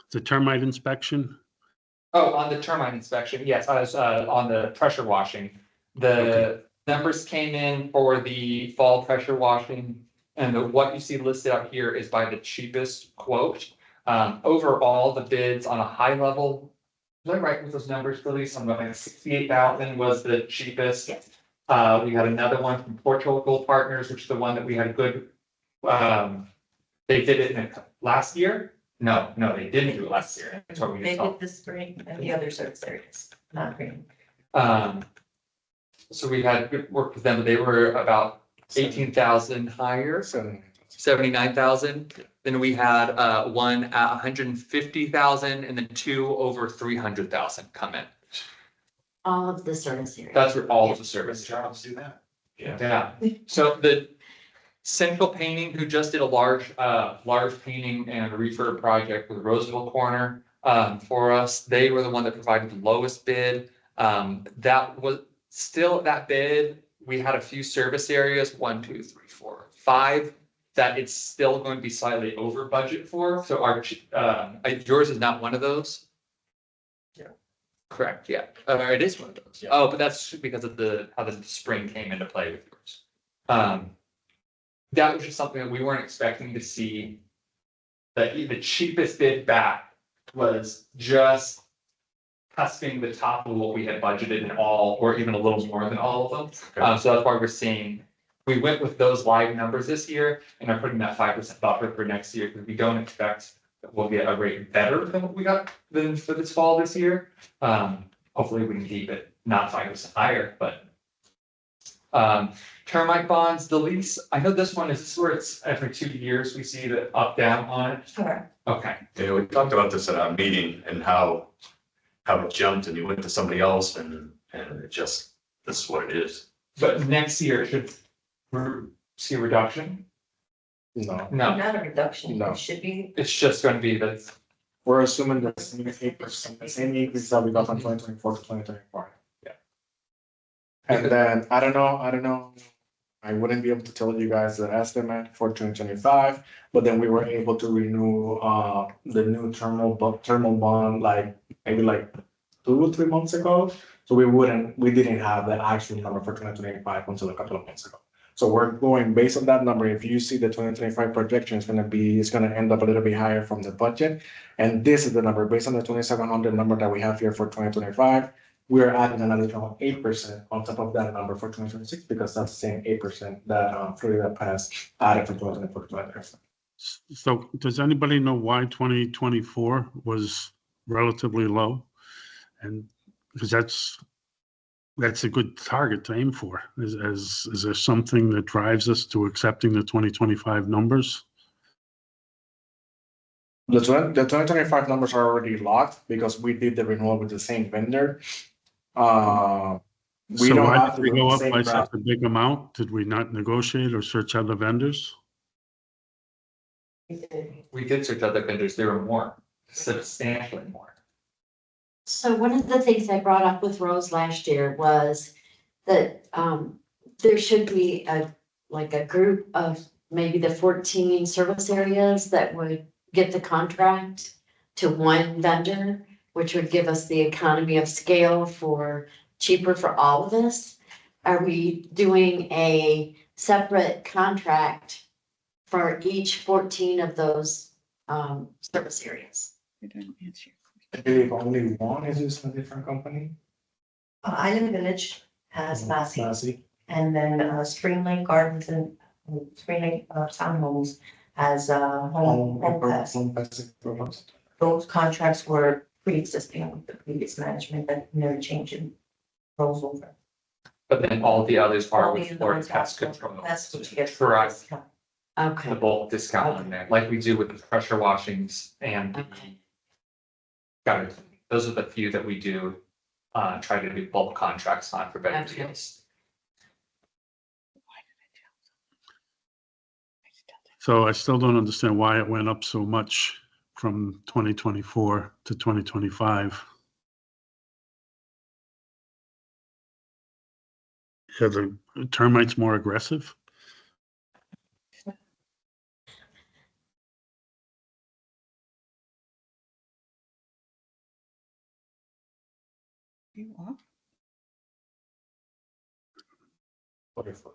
It's a termite inspection. Oh, on the termite inspection, yes, I was, on the pressure washing. The numbers came in for the fall pressure washing. And what you see listed out here is by the cheapest quote. Overall, the bids on a high level, is that right with those numbers, Billy? Something like 68,000 was the cheapest. Yes. We had another one from Portugal Partners, which is the one that we had a good, they did it last year. No, they didn't do it last year. That's what we They just saw. did the spring and the other service areas, not green. So we had good work with them, but they were about 18,000 higher, 79,000. Then we had one at 150,000 and then 2 over 300,000 come in. All of the service areas. That's where all of the service. Jobs do that. Yeah, so the Central Painting, who just did a large painting and refurb project with Roseville Corner for us, they were the one that provided the lowest bid. That was still that bid. We had a few service areas, 1, 2, 3, 4, 5, that it's still going to be slightly over budget for. So our yours is not one of those. Yeah. Correct, yeah. It is one of those. Yeah. Oh, but that's because of how the spring came into play with yours. That was just something that we weren't expecting to see. The cheapest bid back was just cusping the top of what we had budgeted in all, or even a little more than all of them. So that's why we're seeing, we went with those live numbers this year and are putting that 5% buffer for next year, because we don't expect that we'll get a rate better than what we got than for this fall this year. Hopefully we can keep it not 5% higher, but termite bonds, the lease, I know this one is where it's every 2 years we see the up down on it. Sure. Okay, Yeah, we talked about this at our meeting and how it jumped and you went to somebody else and it just, this is what it is. but next year it should see a reduction? No, No, Not a reduction, No. it should be, it's just going to be the, we're assuming the same 8%, the same increase that we got from 2024 to 2025. Yeah. And then, I don't know, I wouldn't be able to tell you guys the estimate for 2025, but then we were able to renew, the new thermal bond, maybe 2 or 3 months ago. So we didn't have the actual number for 2025 until a couple of months ago. So we're going based on that number. If you see the 2025 projection, it's gonna end up a little bit higher from the budget. And this is the number based on the 2,700 number that we have here for 2025. We're adding an additional 8% on top of that number for 2026, because that's the same 8% that Florida Pass added for 2024 to 2025. So does anybody know why 2024 was relatively low? And because that's a good target to aim for. Is there something that drives us to accepting the 2025 numbers? The 2025 numbers are already locked because we did the renewal with the same vendor. We So don't why have did to we do go the up same by draft. such a big amount? Did we not negotiate or search other vendors? we did search other vendors, there were more, substantially more. So one of the things I brought up with Rose last year was that there should be a group of maybe the 14 service areas that would get the contract to one vendor, which would give us the economy of scale for cheaper for all of us. Are we doing a separate contract for each 14 of those service areas? I believe only one is using a different company. Island Village has Massey, Massey. and then Spring Lake Gardens and Spring Lake Townhomes has Home Pass. Home Pass improvements. Those contracts were pre-existing with the previous management that never changed and rolls over. But then all the others are All the with other Florida ones Pest have- Control. That's what you get. Correct. The Okay, bulk discount on there, like we do with the pressure washings and the Okay. gutter cleaning. Those are the few that we do, try to do bulk contracts on for better Okay. deals. So I still don't understand why it went up so much from 2024 to 2025. Are the termites more aggressive? You are? 44%.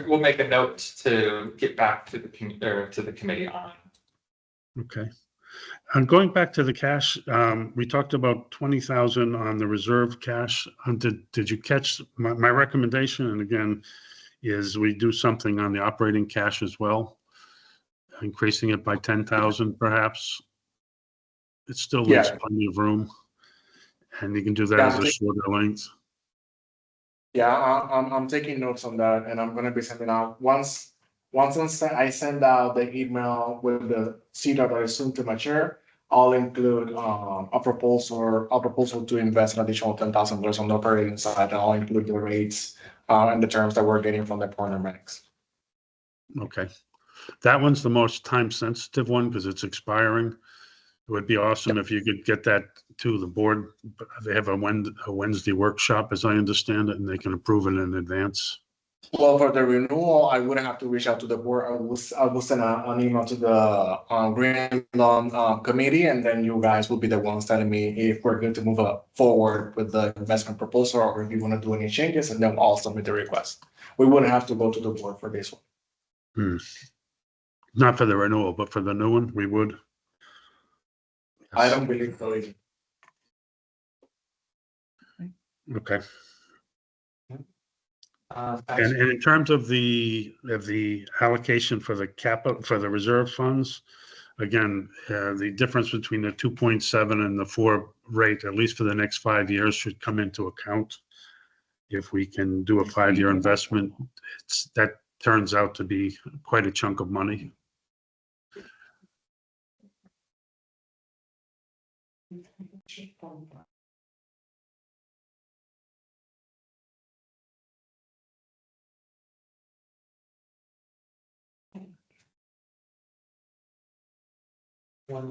We'll make a note to get back to the, to the committee on. Okay. And going back to the cash, we talked about 20,000 on the reserve cash. Did you catch my recommendation? And again, is we do something on the operating cash as well, increasing it by 10,000 perhaps. It still leaves Yeah. plenty of room, and you can do that Yeah, as a shorter length. Yeah, I'm taking notes on that, and I'm gonna be sending out once I send out the email with the CDOT that is soon to mature. I'll include a proposal to invest an additional $10,000 on the operating side, and I'll include the rates and the terms that we're getting from the partner banks. Okay. That one's the most time sensitive one because it's expiring. It would be awesome if you could get that to the board. But they have a Wednesday workshop, as I understand it, and they can approve it in advance. Well, for the renewal, I wouldn't have to reach out to the board. I will send an email to the Greenlawn committee, and then you guys will be the ones telling me if we're going to move forward with the investment proposal or if you want to do any changes, and then I'll submit the request. We wouldn't have to go to the board for this one. Not for the renewal, but for the new one, we would. I don't believe so either. Okay. And in terms of the allocation for the capital, for the reserve funds, again, the difference between the 2.7 and the 4 rate, at least for the next 5 years, should come into account. If we can do a 5-year investment, that turns out to be quite a chunk of money.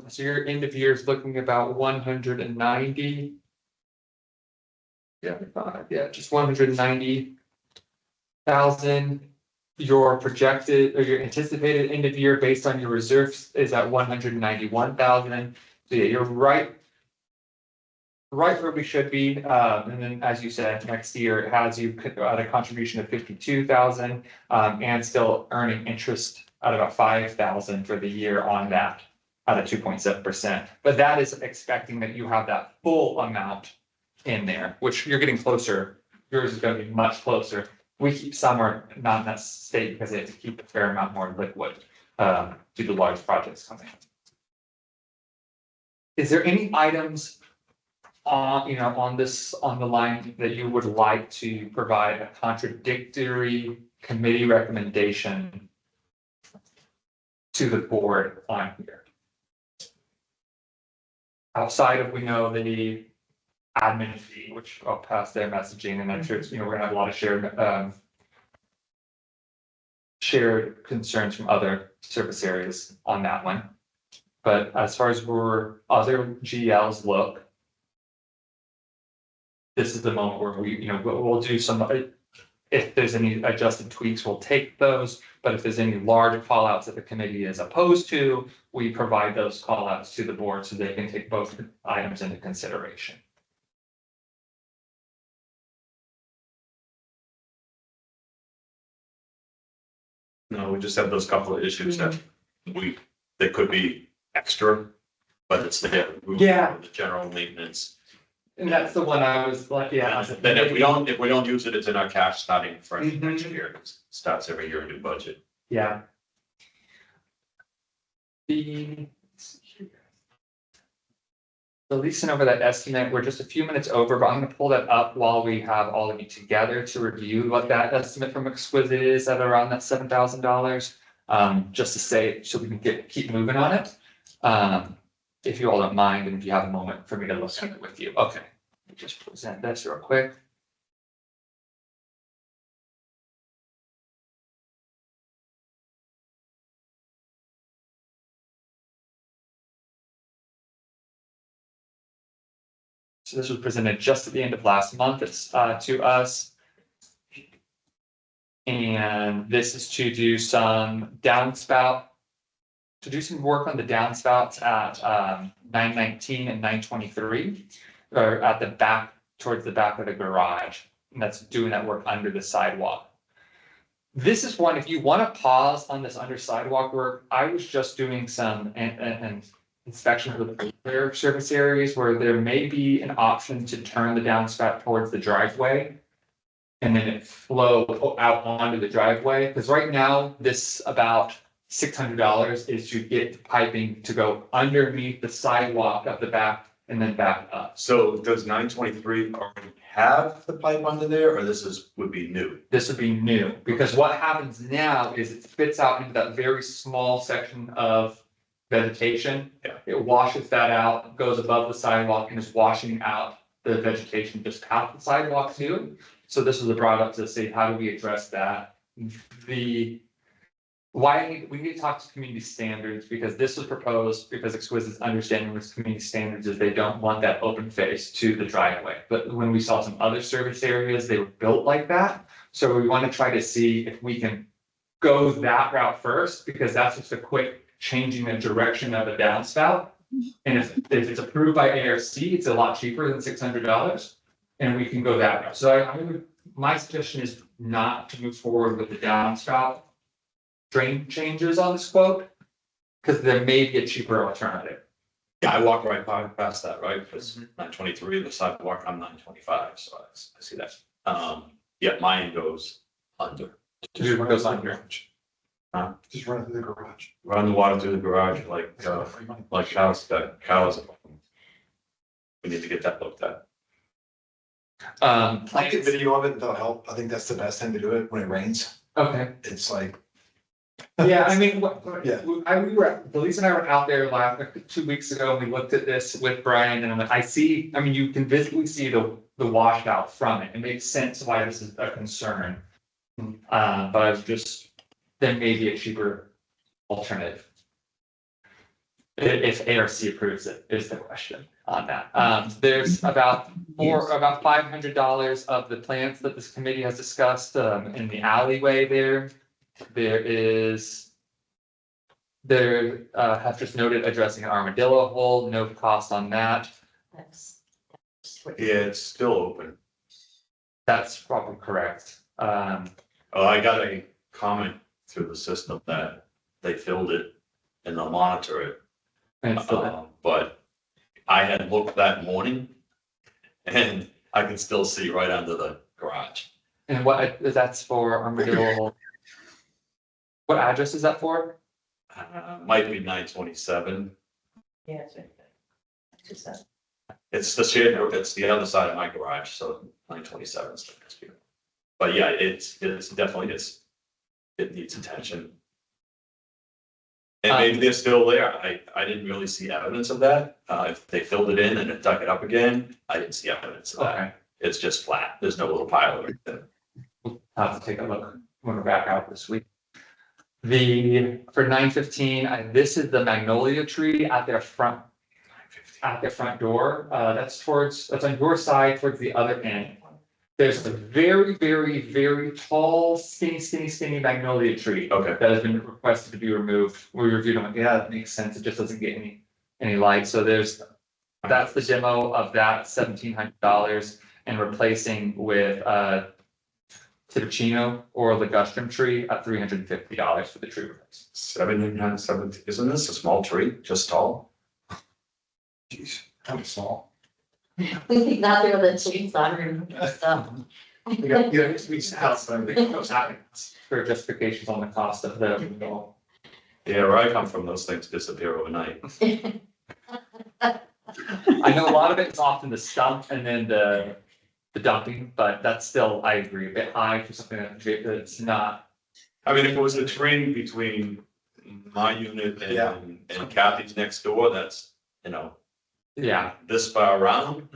So your end of year is looking about 190. Yeah, just 190,000. Your projected or your anticipated end of year based on your reserves is at 191,000. So yeah, you're right where we should be. And then as you said, next year it has you at a contribution of 52,000 and still earning interest at about 5,000 for the year on that at a 2.7%. But that is expecting that you have that full amount in there, which you're getting closer. Yours is going to be much closer. We keep some are not in that state because they have to keep a fair amount more liquid due to large projects coming. Is there any items on the line that you would like to provide a contradictory committee recommendation to the board on here? Outside of, we know the admin fee, which I'll pass their messaging, and I'm sure it's, we're gonna have a lot of shared concerns from other service areas on that one. But as far as where other GLs look, this is the moment where we, we'll do some, if there's any adjusted tweaks, we'll take those. But if there's any large call outs that the committee is opposed to, we provide those call outs to the board so they can take both items into consideration. No, we just have those couple of issues that they could be extra, but it's the the general maintenance. And that's the one I was like, yeah. Then if we don't use it, it's in our cash starting for next year. It starts every year, a new budget. Yeah. Releasing over that estimate, we're just a few minutes over, but I'm gonna pull that up while we have all of you together to review what that estimate from Exquisite is at around that $7,000. Just to say, so we can keep moving on it. If you all don't mind, and if you have a moment for me to look at it with you. Okay, just present this real quick. So this was presented just at the end of last month, to us. And this is to do some downspout. To do some work on the downspouts at 919 and 923, or at the back, towards the back of the garage. And that's doing that work under the sidewalk. This is one, if you want to pause on this under sidewalk work, I was just doing some an inspection of the repair surface areas where there may be an option to turn the downspout towards the driveway. And then it flow out onto the driveway, because right now, this about $600 is to get the piping to go underneath the sidewalk of the back and then back up. So does 923 already have the pipe under there, or would be new? This would be new, because what happens now is it spits out into that very small section of vegetation. Yeah. It washes that out, goes above the sidewalk and is washing out the vegetation just out the sidewalk too. So this was brought up to say, how do we address that? Why we need to talk to community standards, because this was proposed because Exquisite's understanding with community standards is they don't want that open face to the driveway. But when we saw some other service areas, they were built like that. So we want to try to see if we can go that route first, because that's just a quick changing the direction of the downspout. And if it's approved by ARC, it's a lot cheaper than $600, and we can go that route. So my suggestion is not to move forward with the downspout drain changes on this quote, because there may be a cheaper alternative. Yeah, I walk right past that, right? Because 923, the sidewalk, I'm 925, so I see that. Yeah, mine goes under. It goes under. Just run it through the garage. Run the water through the garage like cows. We need to get that looked at. I like the video of it, that'll help. I think that's the best time to do it when it rains. Okay. It's like, Yeah, I mean, Yeah. Elise and I were out there 2 weeks ago, and we looked at this with Brian, and I'm like, I mean, you can visibly see the washout from it. It makes sense why this is a concern. But I was just, there may be a cheaper alternative. If ARC approves it, is the question on that. There's about $500 of the plants that this committee has discussed in the alleyway there. Have just noted addressing an armadillo hole, no cost on that. Yeah, it's still open. That's probably correct. Oh, I got a comment through the system that they filled it and they'll monitor it. And so But I had looked that morning and I can still see right under the garage. and what that's for armadillo hole. What address is that for? Might be 927. Yeah, it's right there. Just that. It's the shade, it's the other side of my garage, so 927 is the next view. But yeah, it's definitely, it needs attention. And maybe they're still there. I didn't really see evidence of that. If they filled it in and it dug it up again, I didn't see evidence of that. Okay, It's just flat. There's no little pile of it. we'll have to take a look when we're back out this week. For 915, this is the magnolia tree at their front door. That's on your side towards the other end. There's a very, very, very tall, skinny magnolia tree. Okay. That has been requested to be removed. We reviewed them, yeah, that makes sense. It just doesn't get any light. So that's the demo of that $1,700 and replacing with Tipicino or ligustrum tree at $350 for the tree replacement. 770. Isn't this a small tree, just tall? geez, kind of small. We think that they're the chainsaw room stuff. It's to be south, but I think what's happening. For justifications on the cost of the. Yeah, where I come from, those things disappear overnight. I know a lot of it is often the stump and then the dumping, but that's still, I agree, a bit high for something that's not. I mean, if it was a tree between my unit Yeah. and Kathy's next door, that's, Yeah, this far around,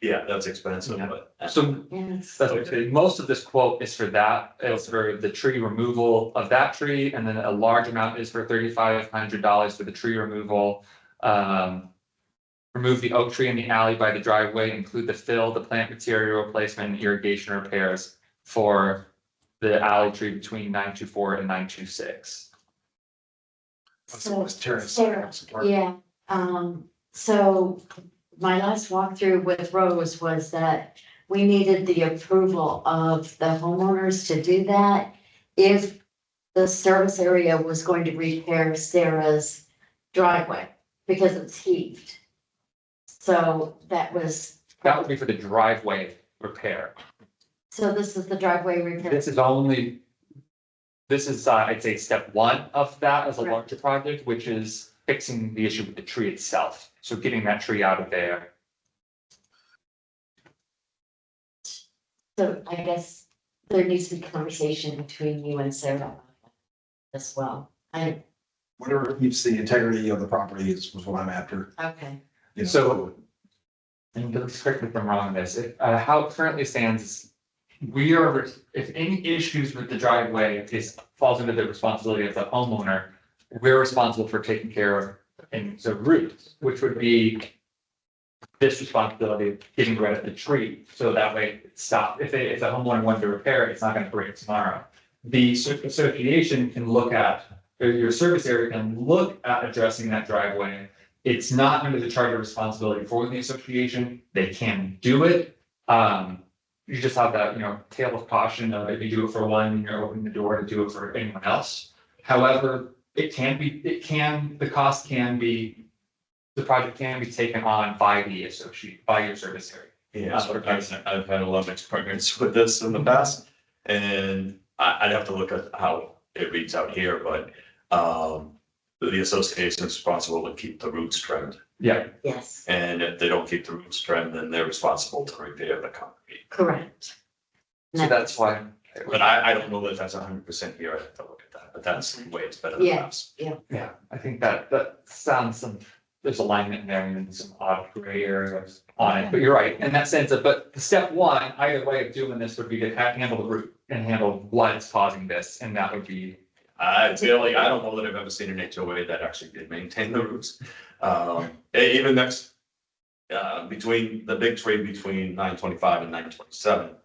yeah, that's expensive, Yeah. but. so Yes. that's what I'm saying. Most of this quote is for that. It's for the tree removal of that tree, and then a large amount is for $3,500 for the tree removal. remove the oak tree in the alley by the driveway, include the fill, the plant material replacement, and irrigation repairs for the alley tree between 924 and 926. So, Terrace. Sarah, yeah, so my last walkthrough with Rose was that we needed the approval of the homeowners to do that if the service area was going to repair Sarah's driveway, because it's heaved. So that would be for the driveway repair. so this is the driveway repair. This is, I'd say, step one of that as a Right. larger project, which is fixing the issue with the tree itself. So getting that tree out of there. So I guess there needs to be conversation between you and Sarah as well. Whatever keeps the integrity of the property was what I'm after. Okay, You know, So, and please correct me if I'm wrong on this, how it currently stands is if any issues with the driveway falls into the responsibility of the homeowner, we're responsible for taking care of, and the roots, which would be this responsibility of getting rid of the tree, so that way it stops. If the homeowner wanted to repair it, it's not gonna break tomorrow. The association can look at, or your service area can look at addressing that driveway. It's not under the charter responsibility for the association, they can do it. You just have that, tale of caution of if you do it for one, you're opening the door to do it for anyone else. However, the cost can be, the project can be taken on by the associate, by your service area. Yeah, I've had a lot of experience with this in the past, and I'd have to look at how it reads out here, but the association is responsible to keep the roots trimmed. Yeah, yes, And if they don't keep the roots trimmed, then they're responsible to repair the concrete. correct. so that's why. But I don't know that that's 100% here. I have to look at that, but that's the way it's been in the Yeah. past. Yeah, I think that sounds there's alignment in there and some odd gray areas on it, but you're right, in that sense but step one, either way of doing this would be to handle the root and handle what's causing this, and that would be. I don't know that I've ever seen an HOA that actually did maintain the roots. Even next, between the big tree between 925 and 927,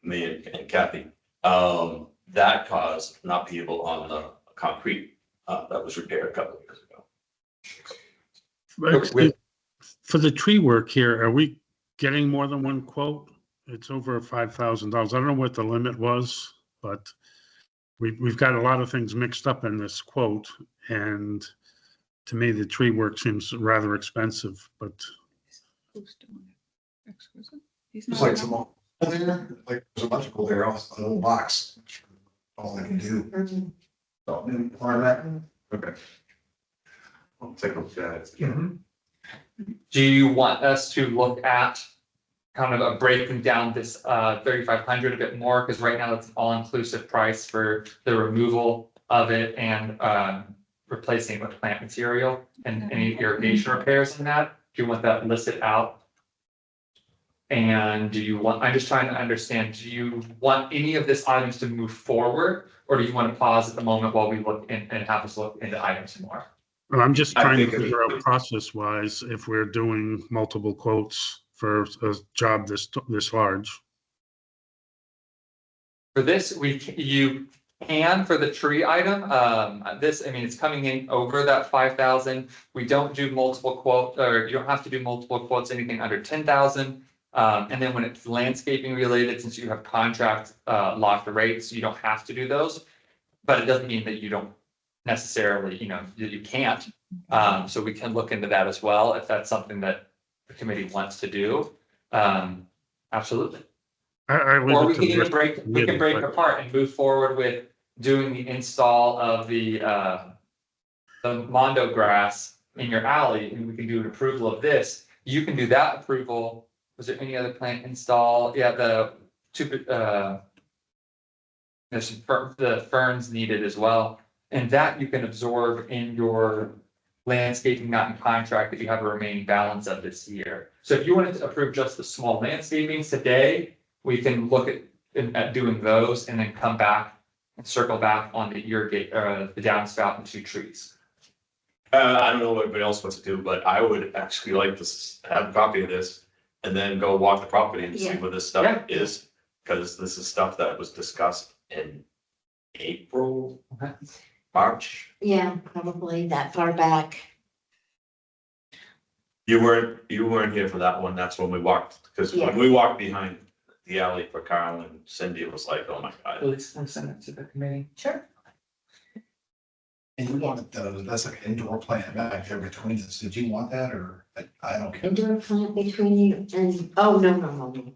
me and Kathy, that caused an upheaval on the concrete that was repaired a couple of years ago. For the tree work here, are we getting more than one quote? It's over $5,000. I don't know what the limit was, but we've got a lot of things mixed up in this quote, and to me, the tree work seems rather expensive, but Just like some, like there's electrical there, a little box. All I can do. So, part of that. Okay. I'll take a look at it. Do you want us to look at kind of breaking down this 3,500 a bit more? Because right now it's an all-inclusive price for the removal of it and replacing it with plant material and any irrigation repairs in that. Do you want that listed out? And I'm just trying to understand, do you want any of this items to move forward? Or do you want to pause at the moment while we look and have us look into items more? well, I'm just I trying to think figure out process-wise if we're doing multiple quotes for a job this large. For this, you can for the tree item, it's coming in over that 5,000. We don't do multiple quotes, or you don't have to do multiple quotes, anything under 10,000. And then when it's landscaping related, since you have contract locked rates, you don't have to do those. But it doesn't mean that you don't necessarily, you can't. So we can look into that as well, if that's something that the committee wants to do. Absolutely. Or we can even break it apart and move forward with doing the install of the Mondo grass in your alley, and we can do an approval of this. You can do that approval. Was there any other plant install? Yeah, there's the ferns needed as well. And that you can absorb in your landscaping, not in contract, if you have a remaining balance of this year. So if you wanted to approve just the small landscaping today, we can look at doing those and then come back and circle back on the irrigate, the downspout and 2 trees. I don't know what everybody else wants to do, but I would actually like to have a copy of this and then go walk the property and see Yeah. what this stuff is. Cause this is stuff that was discussed in April, March. Yeah, probably that far back. You weren't here for that one. That's when we walked, because Yeah. when we walked behind the alley for Carl and Cindy, it was like, oh my God. Please send it to the committee. Sure. And you wanted that's like an indoor plant back there between us. Did you want that or I don't care? Indoor plant between you and, oh, no.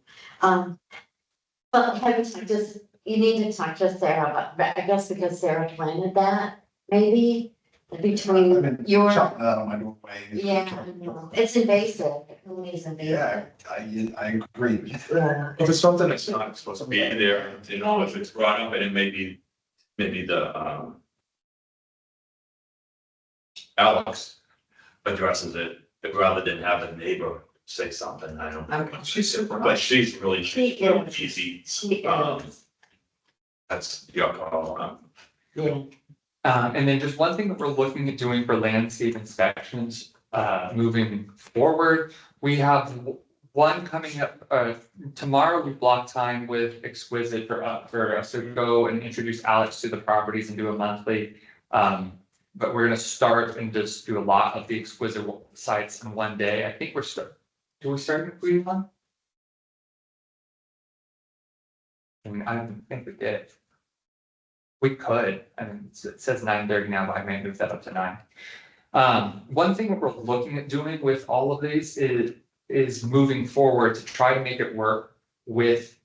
But have you just, you need to talk to Sarah, but I guess because Sarah planted that, maybe I've between been your, chopping that on my doorway. yeah, I know. It's invasive. It really is Yeah, invasive. I agree. Yeah. If it's something that's not supposed to be there, you know, if it's brought up and it may be, maybe the, Alex addresses it, rather than have a neighbor say something, I don't. Okay. She's super But nice. she's really She is. easy, She Um, is, that's your call, yeah. And then just one thing that we're looking at doing for landscape inspections, moving forward, we have one coming up, tomorrow we block time with Exquisite for us to go and introduce Alex to the properties and do a monthly. But we're gonna start and just do a lot of the Exquisite sites in one day. I think do we start with Greenlawn? I mean, I don't think we did. We could, I mean, it says 9:30 now, but I may move that up to 9. One thing that we're looking at doing with all of these is moving forward to try to make it work with,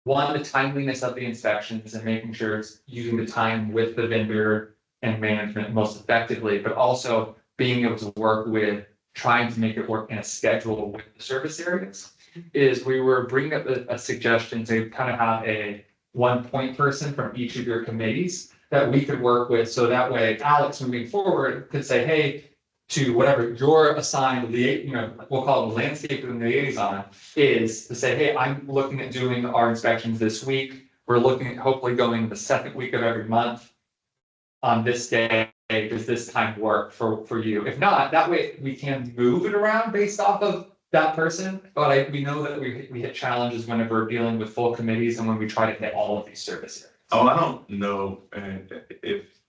one, the timeliness of the inspections and making sure it's using the time with the vendor and management most effectively, but also being able to work with trying to make it work in a schedule with the service areas. Is we were bringing up a suggestion to kind of have a 1 point person from each of your committees that we could work with, so that way Alex moving forward could say, hey, to whatever you're assigned, we'll call it the landscaping liaison, is to say, hey, I'm looking at doing our inspections this week. We're looking at hopefully going the second week of every month on this day. Does this time work for you? If not, that way we can move it around based off of that person. But we know that we hit challenges whenever we're dealing with full committees and when we try to hit all of these service areas. Oh, I don't know, if,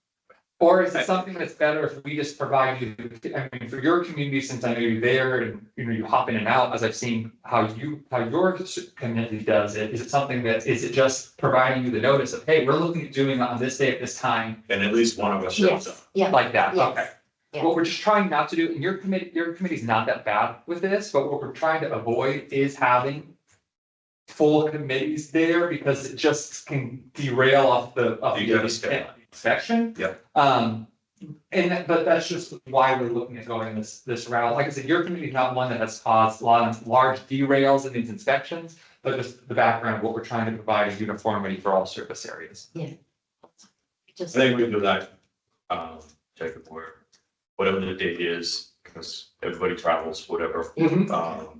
Or is it something that's better if we just provide you, I mean, for your community, since I know you're there and, you hop in and out, as I've seen how your community does it, is it something that, is it just providing you the notice of, hey, we're looking at doing on this day at this time, and at least one of us shows up. Yes, yeah, like that, Yes. okay? Yeah. What we're just trying not to do, and your committee's not that bad with this, but what we're trying to avoid is having full committees there, because it just can derail off the You gotta stay. inspection. Yeah. But that's just why we're looking at going this route. Like I said, your committee is not one that has caused a lot of large derails in these inspections, but just the background of what we're trying to provide is uniformity for all service areas. I just, think we do that, take it where, whatever the date is, because everybody travels, whatever.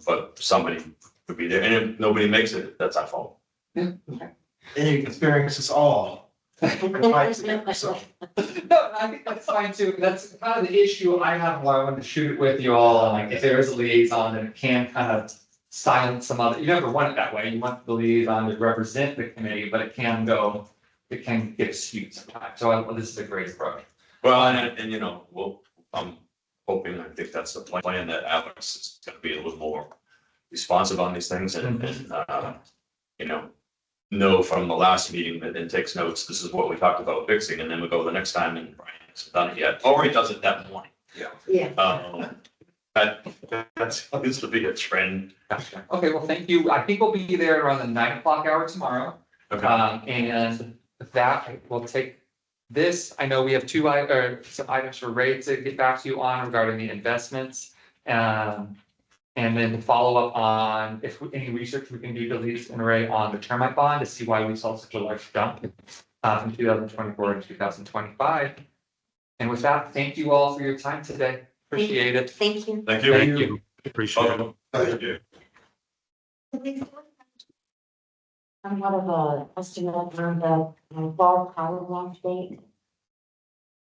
But somebody could be there, and if nobody makes it, that's our fault. And you experience us all. So, No, I think that's fine too. That's kind of the issue I have why I wanted to shoot it with you all. Like if there is a liaison, then it can kind of silence some other, you never want it that way. You want the liaison to represent the committee, but it can get skewed sometimes. So this is a great approach. Well, and I'm hoping, I think that's the plan, that Alex is gonna be a little more responsive on these things and, know from the last meeting that then takes notes, this is what we talked about fixing, and then we go the next time and Brian hasn't done it yet, or he does it that morning. yeah. That's used to be a trend. Gotcha. Okay, well, thank you. I think we'll be there around the 9 o'clock hour tomorrow. Okay. And that will take this. I know we have some items for Ray to get back to you on regarding the investments. And then follow up on any research we can do to Lisa and Ray on the termite bond to see why we saw such a large jump from 2024 to 2025. And with that, thank you all for your time today. Appreciate it. Thank you. Thank you. Thank you. Appreciate it. Thank you. Somewhat of a estimate on the fall power wash date.